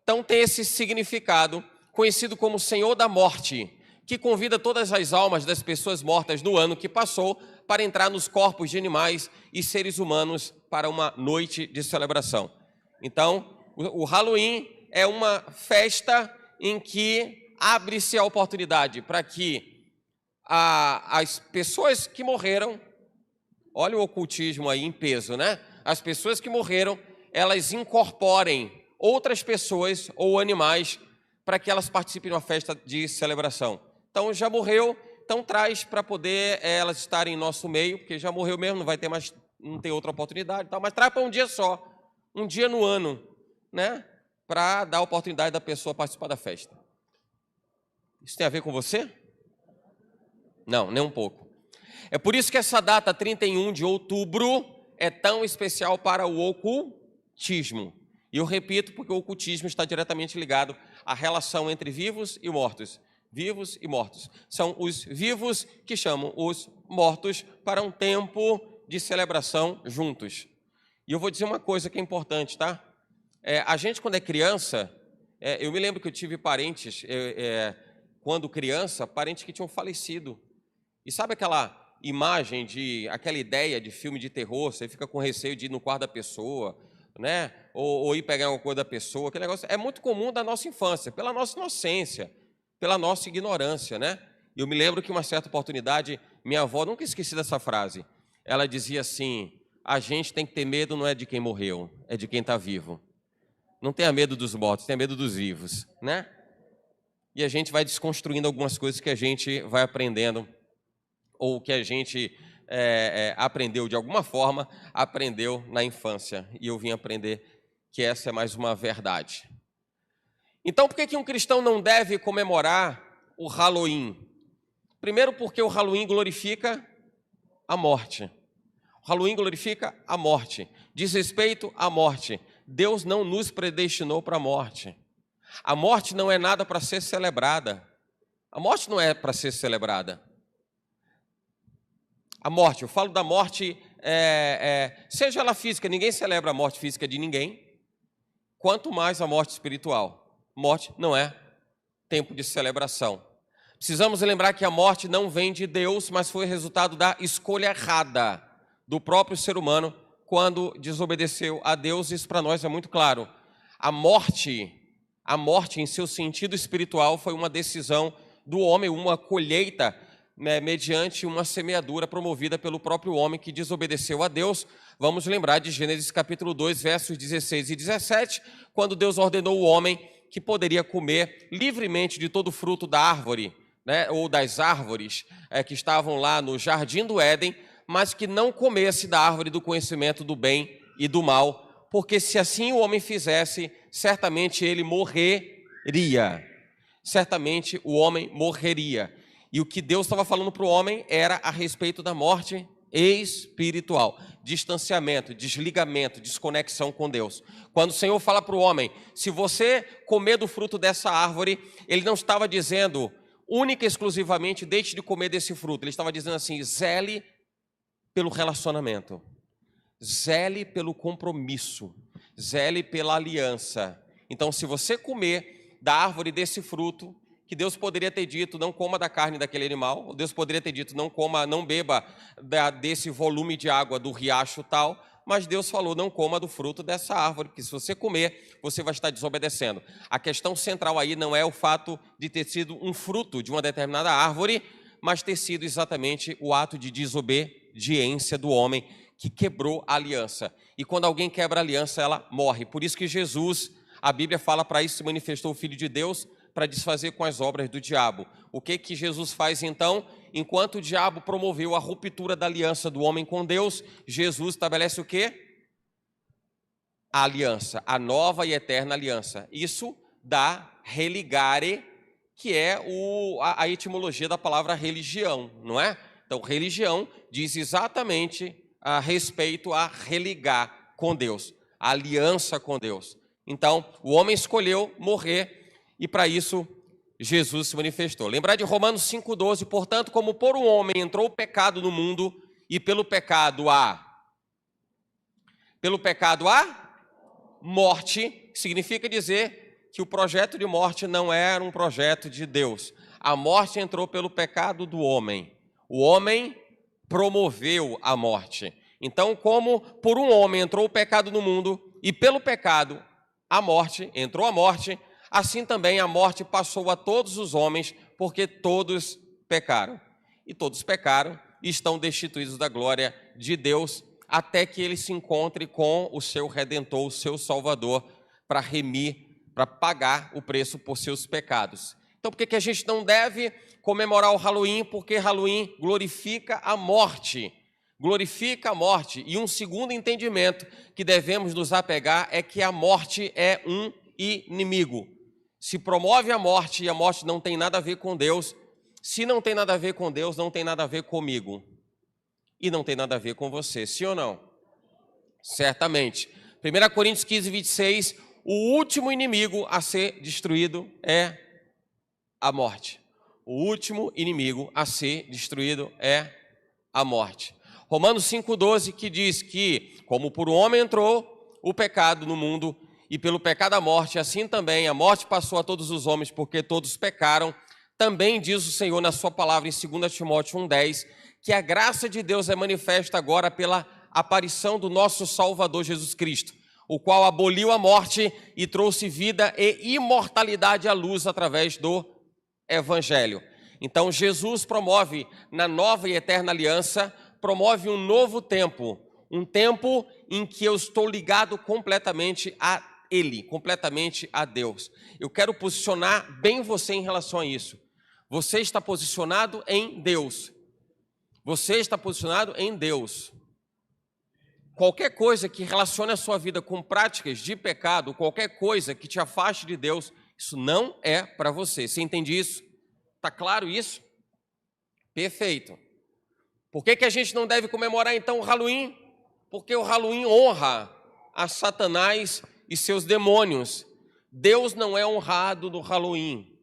então tem esse significado, conhecido como Senhor da Morte, que convida todas as almas das pessoas mortas no ano que passou para entrar nos corpos de animais e seres humanos para uma noite de celebração. Então, o Halloween é uma festa em que abre-se a oportunidade para que as pessoas que morreram, olha o ocultismo aí em peso, As pessoas que morreram, elas incorporem outras pessoas ou animais para que elas participem de uma festa de celebração. Então, já morreu, então traz para poder elas estarem em nosso meio, porque já morreu mesmo, não vai ter mais, não tem outra oportunidade, mas traz para um dia só, um dia no ano, para dar a oportunidade da pessoa participar da festa. Isso tem a ver com você? Não, nem um pouco. É por isso que essa data, 31 de outubro, é tão especial para o ocultismo. E eu repito, porque o ocultismo está diretamente ligado à relação entre vivos e mortos. Vivos e mortos. São os vivos que chamam os mortos para um tempo de celebração juntos. E eu vou dizer uma coisa que é importante, tá? A gente, quando é criança, eu me lembro que eu tive parentes, quando criança, parentes que tinham falecido. E sabe aquela imagem, aquela ideia de filme de terror, você fica com receio de ir no quarto da pessoa, ou ir pegar uma coisa da pessoa, aquele negócio é muito comum da nossa infância, pela nossa inocência, pela nossa ignorância, Eu me lembro que uma certa oportunidade, minha avó, nunca esqueci dessa frase, ela dizia assim: a gente tem que ter medo não é de quem morreu, é de quem está vivo. Não tenha medo dos mortos, tenha medo dos vivos, E a gente vai desconstruindo algumas coisas que a gente vai aprendendo, ou que a gente aprendeu de alguma forma, aprendeu na infância. E eu vim aprender que essa é mais uma verdade. Então, por que um cristão não deve comemorar o Halloween? Primeiro, porque o Halloween glorifica a morte. O Halloween glorifica a morte, diz respeito à morte. Deus não nos predestinou para a morte. A morte não é nada para ser celebrada. A morte não é para ser celebrada. A morte, eu falo da morte, seja ela física, ninguém celebra a morte física de ninguém, quanto mais a morte espiritual. Morte não é tempo de celebração. Precisamos lembrar que a morte não vem de Deus, mas foi resultado da escolha errada do próprio ser humano quando desobedeceu a Deus. Isso para nós é muito claro. A morte em seu sentido espiritual foi uma decisão do homem, uma colheita, né, mediante uma semeadura promovida pelo próprio homem que desobedeceu a Deus. Vamos lembrar de Gênesis capítulo 2, versos 16 e 17, quando Deus ordenou o homem que poderia comer livremente de todo fruto da árvore, né, ou das árvores que estavam lá no jardim do Éden, mas que não comesse da árvore do conhecimento do bem e do mal, porque se assim o homem fizesse, certamente ele morreria. Certamente o homem morreria. E o que Deus estava falando para o homem era a respeito da morte espiritual, distanciamento, desligamento, desconexão com Deus. Quando o Senhor fala para o homem, se você comer do fruto dessa árvore, Ele não estava dizendo única e exclusivamente deixe de comer desse fruto. Ele estava dizendo assim, zele pelo relacionamento, zele pelo compromisso, zele pela aliança. Então, se você comer da árvore desse fruto, que Deus poderia ter dito, não coma da carne daquele animal, Deus poderia ter dito, não beba desse volume de água do riacho tal, mas Deus falou, não coma do fruto dessa árvore, porque se você comer, você vai estar desobedecendo. A questão central aí não é o fato de ter sido um fruto de uma determinada árvore, mas ter sido exatamente o ato de desobediência do homem que quebrou a aliança. E quando alguém quebra a aliança, ela morre. Por isso que Jesus, a Bíblia fala, para isso se manifestou o Filho de Deus, para desfazer com as obras do diabo. O que Jesus faz então? Enquanto o diabo promoveu a ruptura da aliança do homem com Deus, Jesus estabelece o quê? A aliança, a nova e eterna aliança. Isso dá religare, que é a etimologia da palavra religião, não é? Então, religião diz exatamente a respeito a religar com Deus, a aliança com Deus. Então, o homem escolheu morrer e para isso Jesus se manifestou. Lembrar de Romanos 5,12, portanto, como por um homem entrou o pecado no mundo e pelo pecado a morte, significa dizer que o projeto de morte não era um projeto de Deus. A morte entrou pelo pecado do homem. O homem promoveu a morte. Então, como por um homem entrou o pecado no mundo e pelo pecado a morte, entrou a morte, assim também a morte passou a todos os homens, porque todos pecaram. E todos pecaram e estão destituídos da glória de Deus, até que ele se encontre com o seu Redentor, o seu Salvador, para remir, para pagar o preço por seus pecados. Então, por que a gente não deve comemorar o Halloween? Porque Halloween glorifica a morte. Glorifica a morte. E um segundo entendimento que devemos nos apegar é que a morte é um inimigo. Se promove a morte e a morte não tem nada a ver com Deus, se não tem nada a ver com Deus, não tem nada a ver comigo. E não tem nada a ver com você, sim ou não? Certamente. 1 Coríntios 15, 26, o último inimigo a ser destruído é a morte. O último inimigo a ser destruído é a morte. Romanos 5,12, que diz que, como por um homem entrou o pecado no mundo, e pelo pecado a morte, assim também a morte passou a todos os homens, porque todos pecaram. Também diz o Senhor na sua palavra em 2 Timóteo 1,10, que a graça de Deus é manifesta agora pela aparição do nosso Salvador Jesus Cristo, o qual aboliu a morte e trouxe vida e imortalidade à luz através do Evangelho. Então Jesus promove na nova e eterna aliança, promove um novo tempo, um tempo em que eu estou ligado completamente a Ele, completamente a Deus. Eu quero posicionar bem você em relação a isso. Você está posicionado em Deus. Você está posicionado em Deus. Qualquer coisa que relacione a sua vida com práticas de pecado, qualquer coisa que te afaste de Deus, isso não é para você. Você entende isso? Está claro isso? Perfeito. Por que a gente não deve comemorar então o Halloween? Porque o Halloween honra a Satanás e seus demônios. Deus não é honrado no Halloween.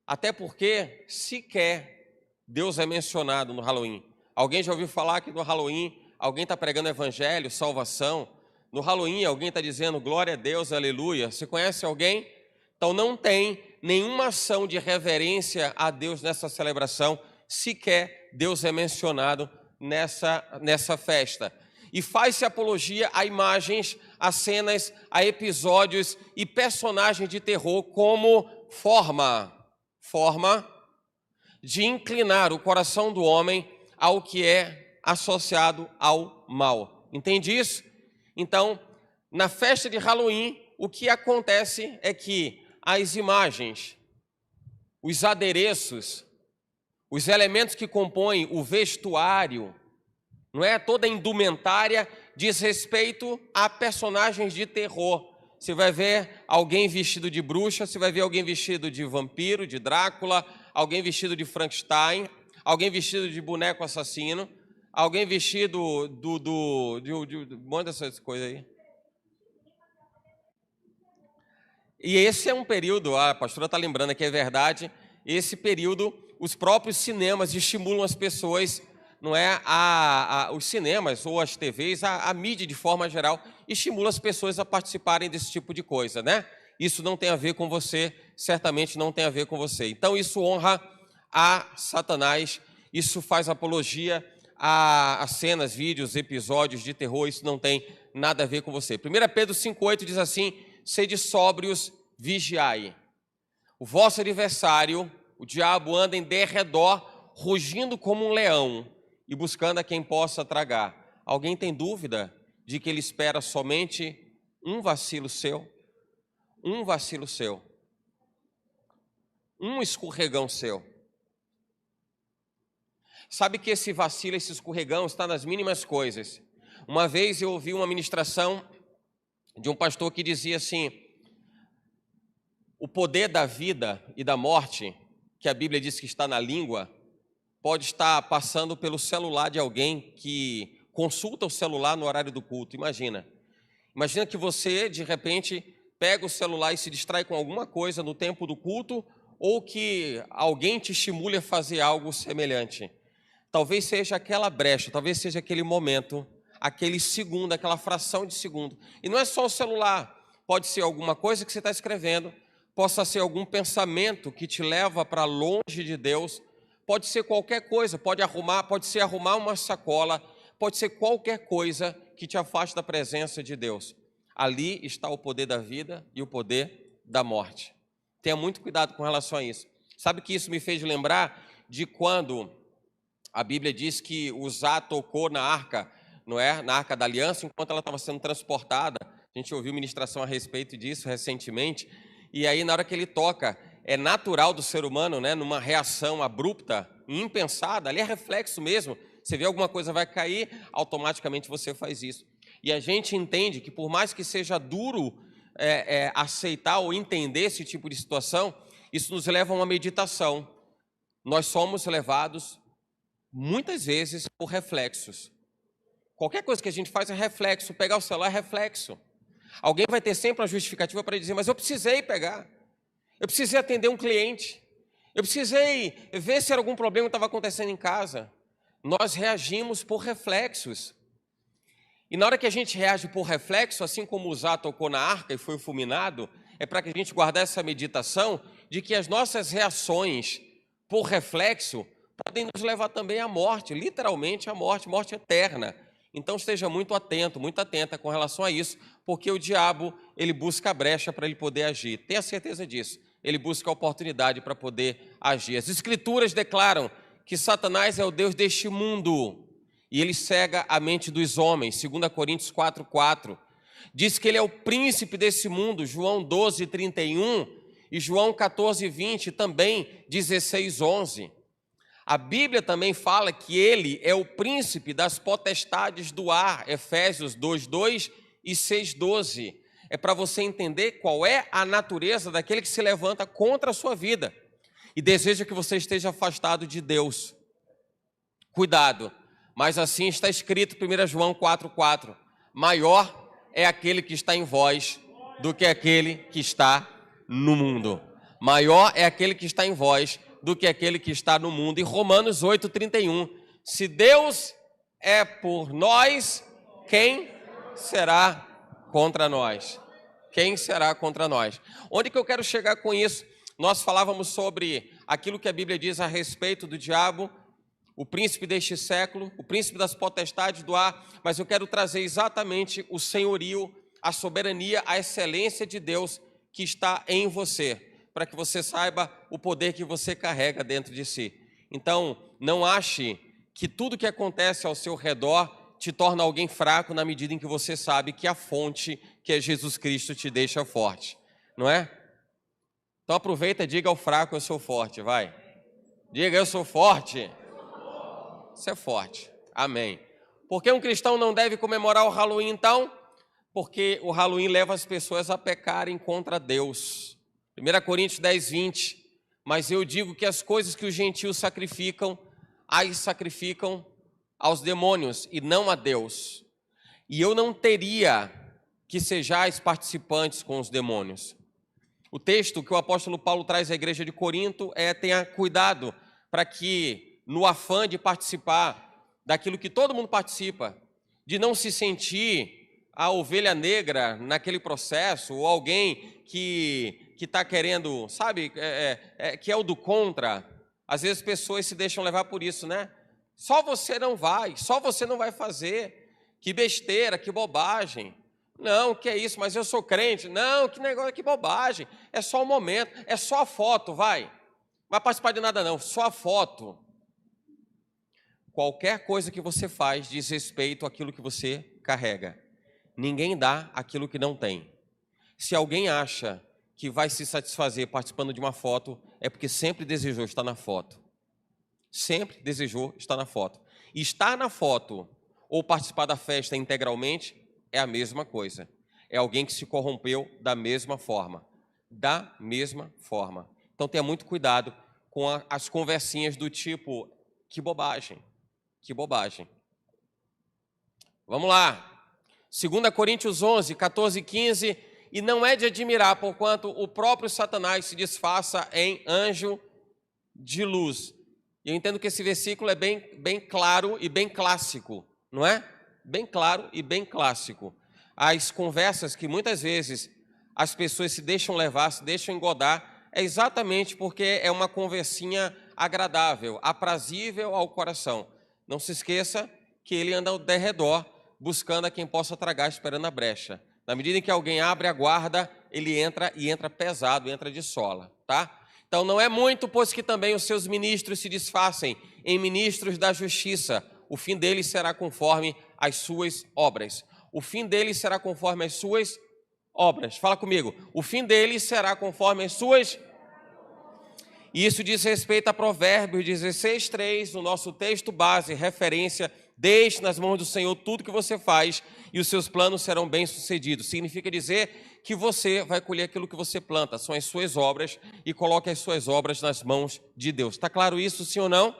Até porque sequer Deus é mencionado no Halloween. Alguém já ouviu falar que no Halloween alguém está pregando evangelho, salvação? No Halloween alguém está dizendo glória a Deus, aleluia. Você conhece alguém? Então não tem nenhuma ação de reverência a Deus nessa celebração. Sequer Deus é mencionado nessa festa. e faz-se apologia a imagens, a cenas, a episódios e personagens de terror como forma de inclinar o coração do homem ao que é associado ao mal. Entende isso? Então, na festa de Halloween, o que acontece é que as imagens, os adereços, os elementos que compõem o vestuário, não é? Toda a indumentária diz respeito a personagens de terror. Você vai ver alguém vestido de bruxa, você vai ver alguém vestido de vampiro, de Drácula, alguém vestido de Frankenstein, alguém vestido de boneco assassino, alguém vestido de um monte dessas coisas aí. E esse é um período, a pastora está lembrando que é verdade, esse período, os próprios cinemas estimulam as pessoas, não é, os cinemas ou as TVs, a mídia de forma geral, estimula as pessoas a participarem desse tipo de coisa, né? Isso não tem a ver com você, certamente não tem a ver com você. Então isso honra a Satanás, isso faz apologia a cenas, vídeos, episódios de terror, isso não tem nada a ver com você. 1 Pedro 5,8 diz assim: sede sóbrios, vigiai. O vosso adversário, o diabo, anda em derredor, rugindo como um leão e buscando a quem possa tragar. Alguém tem dúvida de que ele espera somente um vacilo seu? Um vacilo seu. Um escorregão seu. Sabe que esse vacilo, esse escorregão está nas mínimas coisas. Uma vez eu ouvi uma ministração de um pastor que dizia assim: o poder da vida e da morte, que a Bíblia diz que está na língua, pode estar passando pelo celular de alguém que consulta o celular no horário do culto. Imagina que você, de repente, pega o celular e se distrai com alguma coisa no tempo do culto, ou que alguém te estimule a fazer algo semelhante. Talvez seja aquela brecha, talvez seja aquele momento, aquele segundo, aquela fração de segundo. E não é só o celular, pode ser alguma coisa que você está escrevendo, possa ser algum pensamento que te leva para longe de Deus, pode ser qualquer coisa, pode ser arrumar uma sacola, pode ser qualquer coisa que te afaste da presença de Deus. Ali está o poder da vida e o poder da morte. Tenha muito cuidado com relação a isso. Sabe que isso me fez lembrar de quando a Bíblia diz que Uzá tocou na arca, não é? Na arca da aliança, enquanto ela estava sendo transportada. A gente ouviu ministração a respeito disso recentemente. E aí, na hora que ele toca, é natural do ser humano, né? Numa reação abrupta, impensada, ali é reflexo mesmo. Você vê alguma coisa vai cair, automaticamente você faz isso. E a gente entende que por mais que seja duro aceitar ou entender esse tipo de situação, isso nos leva a uma meditação. Nós somos levados muitas vezes por reflexos. Qualquer coisa que a gente faz é reflexo, pegar o celular é reflexo. Alguém vai ter sempre uma justificativa para dizer: mas eu precisei pegar, eu precisei atender um cliente, eu precisei ver se era algum problema que estava acontecendo em casa. Nós reagimos por reflexos. E na hora que a gente reage por reflexo, assim como Uzá tocou na arca e foi fulminado, é para que a gente guardar essa meditação de que as nossas reações por reflexo podem nos levar também à morte, literalmente à morte eterna. Então esteja muito atento, muito atenta com relação a isso, porque o diabo, ele busca a brecha para ele poder agir. Tenha certeza disso. Ele busca a oportunidade para poder agir. As Escrituras declaram que Satanás é o Deus deste mundo e ele cega a mente dos homens. 2 Coríntios 4,4 diz que ele é o príncipe desse mundo. João 12,31 e João 14,20 também 16,11. A Bíblia também fala que ele é o príncipe das potestades do ar, Efésios 2,2 e 6,12. É para você entender qual é a natureza daquele que se levanta contra a sua vida e deseja que você esteja afastado de Deus. Cuidado, mas assim está escrito 1 João 4,4. Maior é aquele que está em vós do que aquele que está no mundo. Maior é aquele que está em vós do que aquele que está no mundo. E Romanos 8,31, se Deus é por nós, quem será contra nós? Quem será contra nós? Onde que eu quero chegar com isso? Nós falávamos sobre aquilo que a Bíblia diz a respeito do diabo o príncipe deste século, o príncipe das potestades do ar, mas eu quero trazer exatamente o senhorio, a soberania, a excelência de Deus que está em você, para que você saiba o poder que você carrega dentro de si. Então, não ache que tudo que acontece ao seu redor te torna alguém fraco na medida em que você sabe que a fonte, que é Jesus Cristo, te deixa forte, não é? Então aproveita e diga ao fraco, eu sou forte, vai. Diga, eu sou forte. Você é forte, amém. Por que um cristão não deve comemorar o Halloween então? Porque o Halloween leva as pessoas a pecarem contra Deus. 1 Coríntios 10, 20. Mas eu digo que as coisas que os gentios sacrificam, as sacrificam aos demônios e não a Deus. E eu não teria que sejais participantes com os demônios. O texto que o apóstolo Paulo traz à igreja de Corinto é: tenha cuidado para que, no afã de participar daquilo que todo mundo participa, de não se sentir a ovelha negra naquele processo, ou alguém que está querendo, sabe, que é o do contra. Às vezes pessoas se deixam levar por isso, né? Só você não vai fazer. Que besteira, que bobagem. Não, que é isso, mas eu sou crente. Não, que negócio, que bobagem. É só um momento, é só a foto, vai. Não vai participar de nada não, só a foto. Qualquer coisa que você faz diz respeito àquilo que você carrega. Ninguém dá aquilo que não tem. Se alguém acha que vai se satisfazer participando de uma foto, é porque sempre desejou estar na foto. Sempre desejou estar na foto. E estar na foto ou participar da festa integralmente é a mesma coisa. É alguém que se corrompeu da mesma forma. Da mesma forma. Então tenha muito cuidado com as conversinhas do tipo, que bobagem, que bobagem. Vamos lá. 2 Coríntios 11, 14 e 15, e não é de admirar, porquanto o próprio Satanás se disfarça em anjo de luz. Eu entendo que esse versículo é bem claro e bem clássico, não é? Bem claro e bem clássico. As conversas que muitas vezes as pessoas se deixam levar, se deixam engodar, é exatamente porque é uma conversinha agradável, aprazível ao coração. Não se esqueça que ele anda ao derredor, buscando a quem possa tragar, esperando a brecha. Na medida em que alguém abre a guarda, ele entra e entra pesado, entra de sola, tá? Então não é muito, pois que também os seus ministros se disfarcem em ministros da justiça. O fim deles será conforme as suas obras. O fim deles será conforme as suas obras. Fala comigo. O fim deles será conforme as suas. E isso diz respeito a Provérbios 16, 3, no nosso texto base, referência: deixe nas mãos do Senhor tudo que você faz e os seus planos serão bem-sucedidos. Significa dizer que você vai colher aquilo que você planta, são as suas obras, e coloque as suas obras nas mãos de Deus. Está claro isso, sim ou não?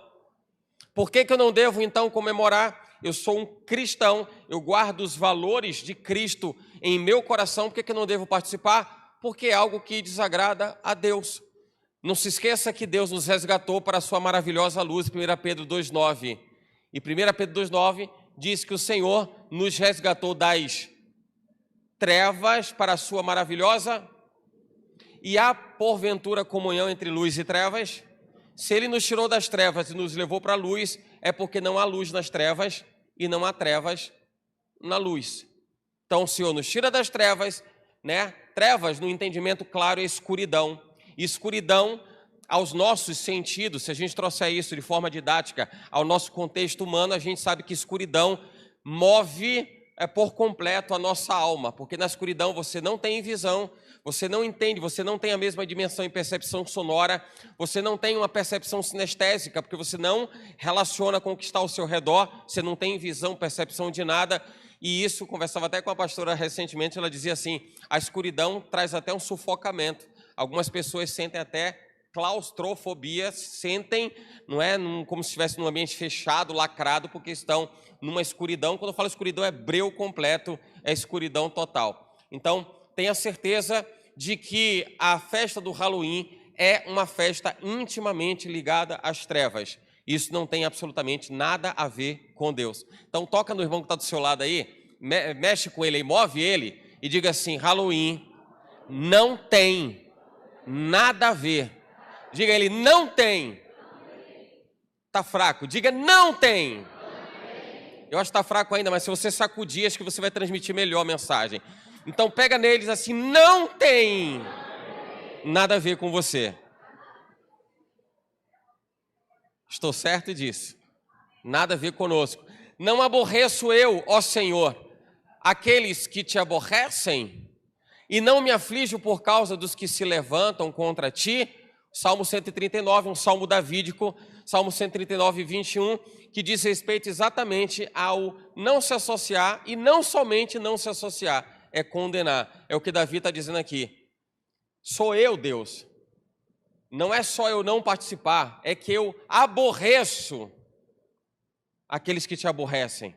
Por que eu não devo, então, comemorar? Eu sou um cristão, eu guardo os valores de Cristo em meu coração. Por que eu não devo participar? Porque é algo que desagrada a Deus. Não se esqueça que Deus nos resgatou para a sua maravilhosa luz, 1 Pedro 2,9. E 1 Pedro 2,9 diz que o Senhor nos resgatou das trevas para a sua maravilhosa. E há, porventura, comunhão entre luz e trevas? Se Ele nos tirou das trevas e nos levou para a luz, é porque não há luz nas trevas e não há trevas na luz. Então o Senhor nos tira das trevas, né? Trevas, no entendimento claro, é escuridão. Escuridão aos nossos sentidos, se a gente trouxer isso de forma didática ao nosso contexto humano, a gente sabe que escuridão move por completo a nossa alma, porque na escuridão você não tem visão, você não entende, você não tem a mesma dimensão e percepção sonora, você não tem uma percepção sinestésica, porque você não relaciona com o que está ao seu redor, você não tem visão, percepção de nada. E isso, conversava até com a pastora recentemente, ela dizia assim: a escuridão traz até um sufocamento. Algumas pessoas sentem até claustrofobia, sentem, não é, como se estivesse num ambiente fechado, lacrado, porque estão numa escuridão. Quando eu falo escuridão, é breu completo, é escuridão total. Então, tenha certeza de que a festa do Halloween é uma festa intimamente ligada às trevas. Isso não tem absolutamente nada a ver com Deus. Então, toca no irmão que está do seu lado aí, mexe com ele aí, move ele e diga assim: Halloween não tem nada a ver. Diga a ele: não tem. Está fraco. Diga, não tem. Eu acho que está fraco ainda, mas se você sacudir, acho que você vai transmitir melhor a mensagem. Então pega neles assim, não tem nada a ver com você. Estou certo disso. Nada a ver conosco. Não aborreço eu, ó Senhor, aqueles que te aborrecem, e não me aflijo por causa dos que se levantam contra ti. Salmo 139, um salmo davídico, Salmo 139, 21, que diz respeito exatamente ao não se associar, e não somente não se associar, é condenar. É o que Davi está dizendo aqui. Sou eu, Deus. Não é só eu não participar, é que eu aborreço aqueles que te aborrecem.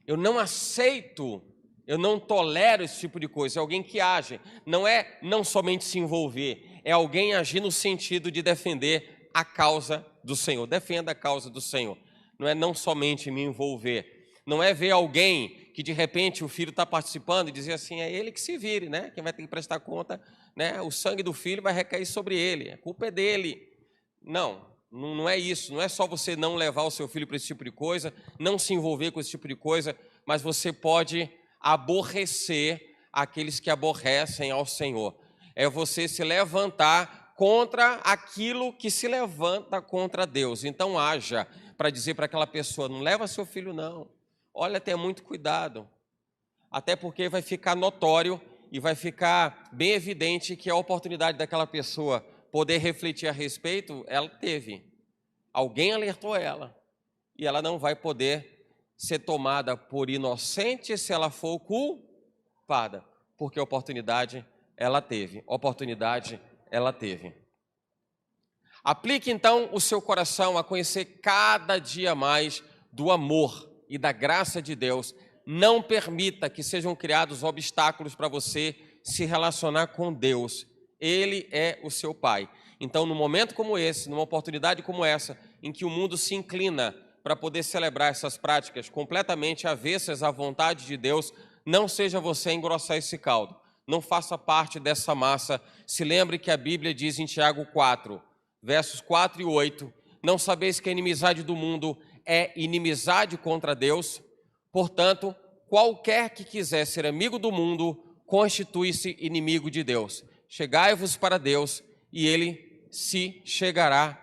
Eu não aceito, eu não tolero esse tipo de coisa. É alguém que age, não é não somente se envolver, é alguém agir no sentido de defender a causa do Senhor. Defenda a causa do Senhor. Não é não somente me envolver. Não é ver alguém que de repente o filho está participando e dizer assim, é ele que se vire, né? Quem vai ter que prestar conta, né? O sangue do filho vai recair sobre ele, a culpa é dele. Não é isso. Não é só você não levar o seu filho para esse tipo de coisa, não se envolver com esse tipo de coisa, mas você pode aborrecer aqueles que aborrecem ao Senhor. É você se levantar contra aquilo que se levanta contra Deus. Então haja para dizer para aquela pessoa, não leva seu filho não. Olha, tenha muito cuidado. Até porque vai ficar notório e vai ficar bem evidente que a oportunidade daquela pessoa poder refletir a respeito, ela teve. Alguém alertou ela. E ela não vai poder ser tomada por inocente se ela for culpada. Porque a oportunidade ela teve. Oportunidade ela teve. Aplique então o seu coração a conhecer cada dia mais do amor e da graça de Deus. Não permita que sejam criados obstáculos para você se relacionar com Deus. Ele é o seu Pai. Então, num momento como esse, numa oportunidade como essa, em que o mundo se inclina para poder celebrar essas práticas completamente avessas à vontade de Deus, não seja você a engrossar esse caldo. Não faça parte dessa massa. Se lembre que a Bíblia diz em Tiago 4, versos 4 e 8, não sabeis que a inimizade do mundo é inimizade contra Deus? Portanto, qualquer que quiser ser amigo do mundo, constitui-se inimigo de Deus. Chegai-vos para Deus e Ele se chegará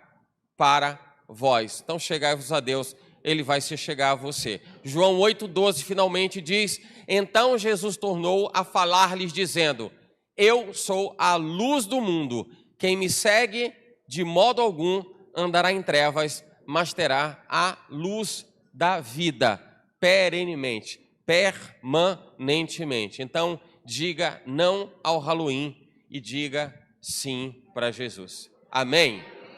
para vós. Então, chegai-vos a Deus, Ele vai se chegar a você. João 8,12 finalmente diz, então Jesus tornou a falar-lhes dizendo, eu sou a luz do mundo, quem me segue de modo algum andará em trevas, mas terá a luz da vida, perenemente, permanentemente. Então, diga não ao Halloween e diga sim para Jesus. Amém?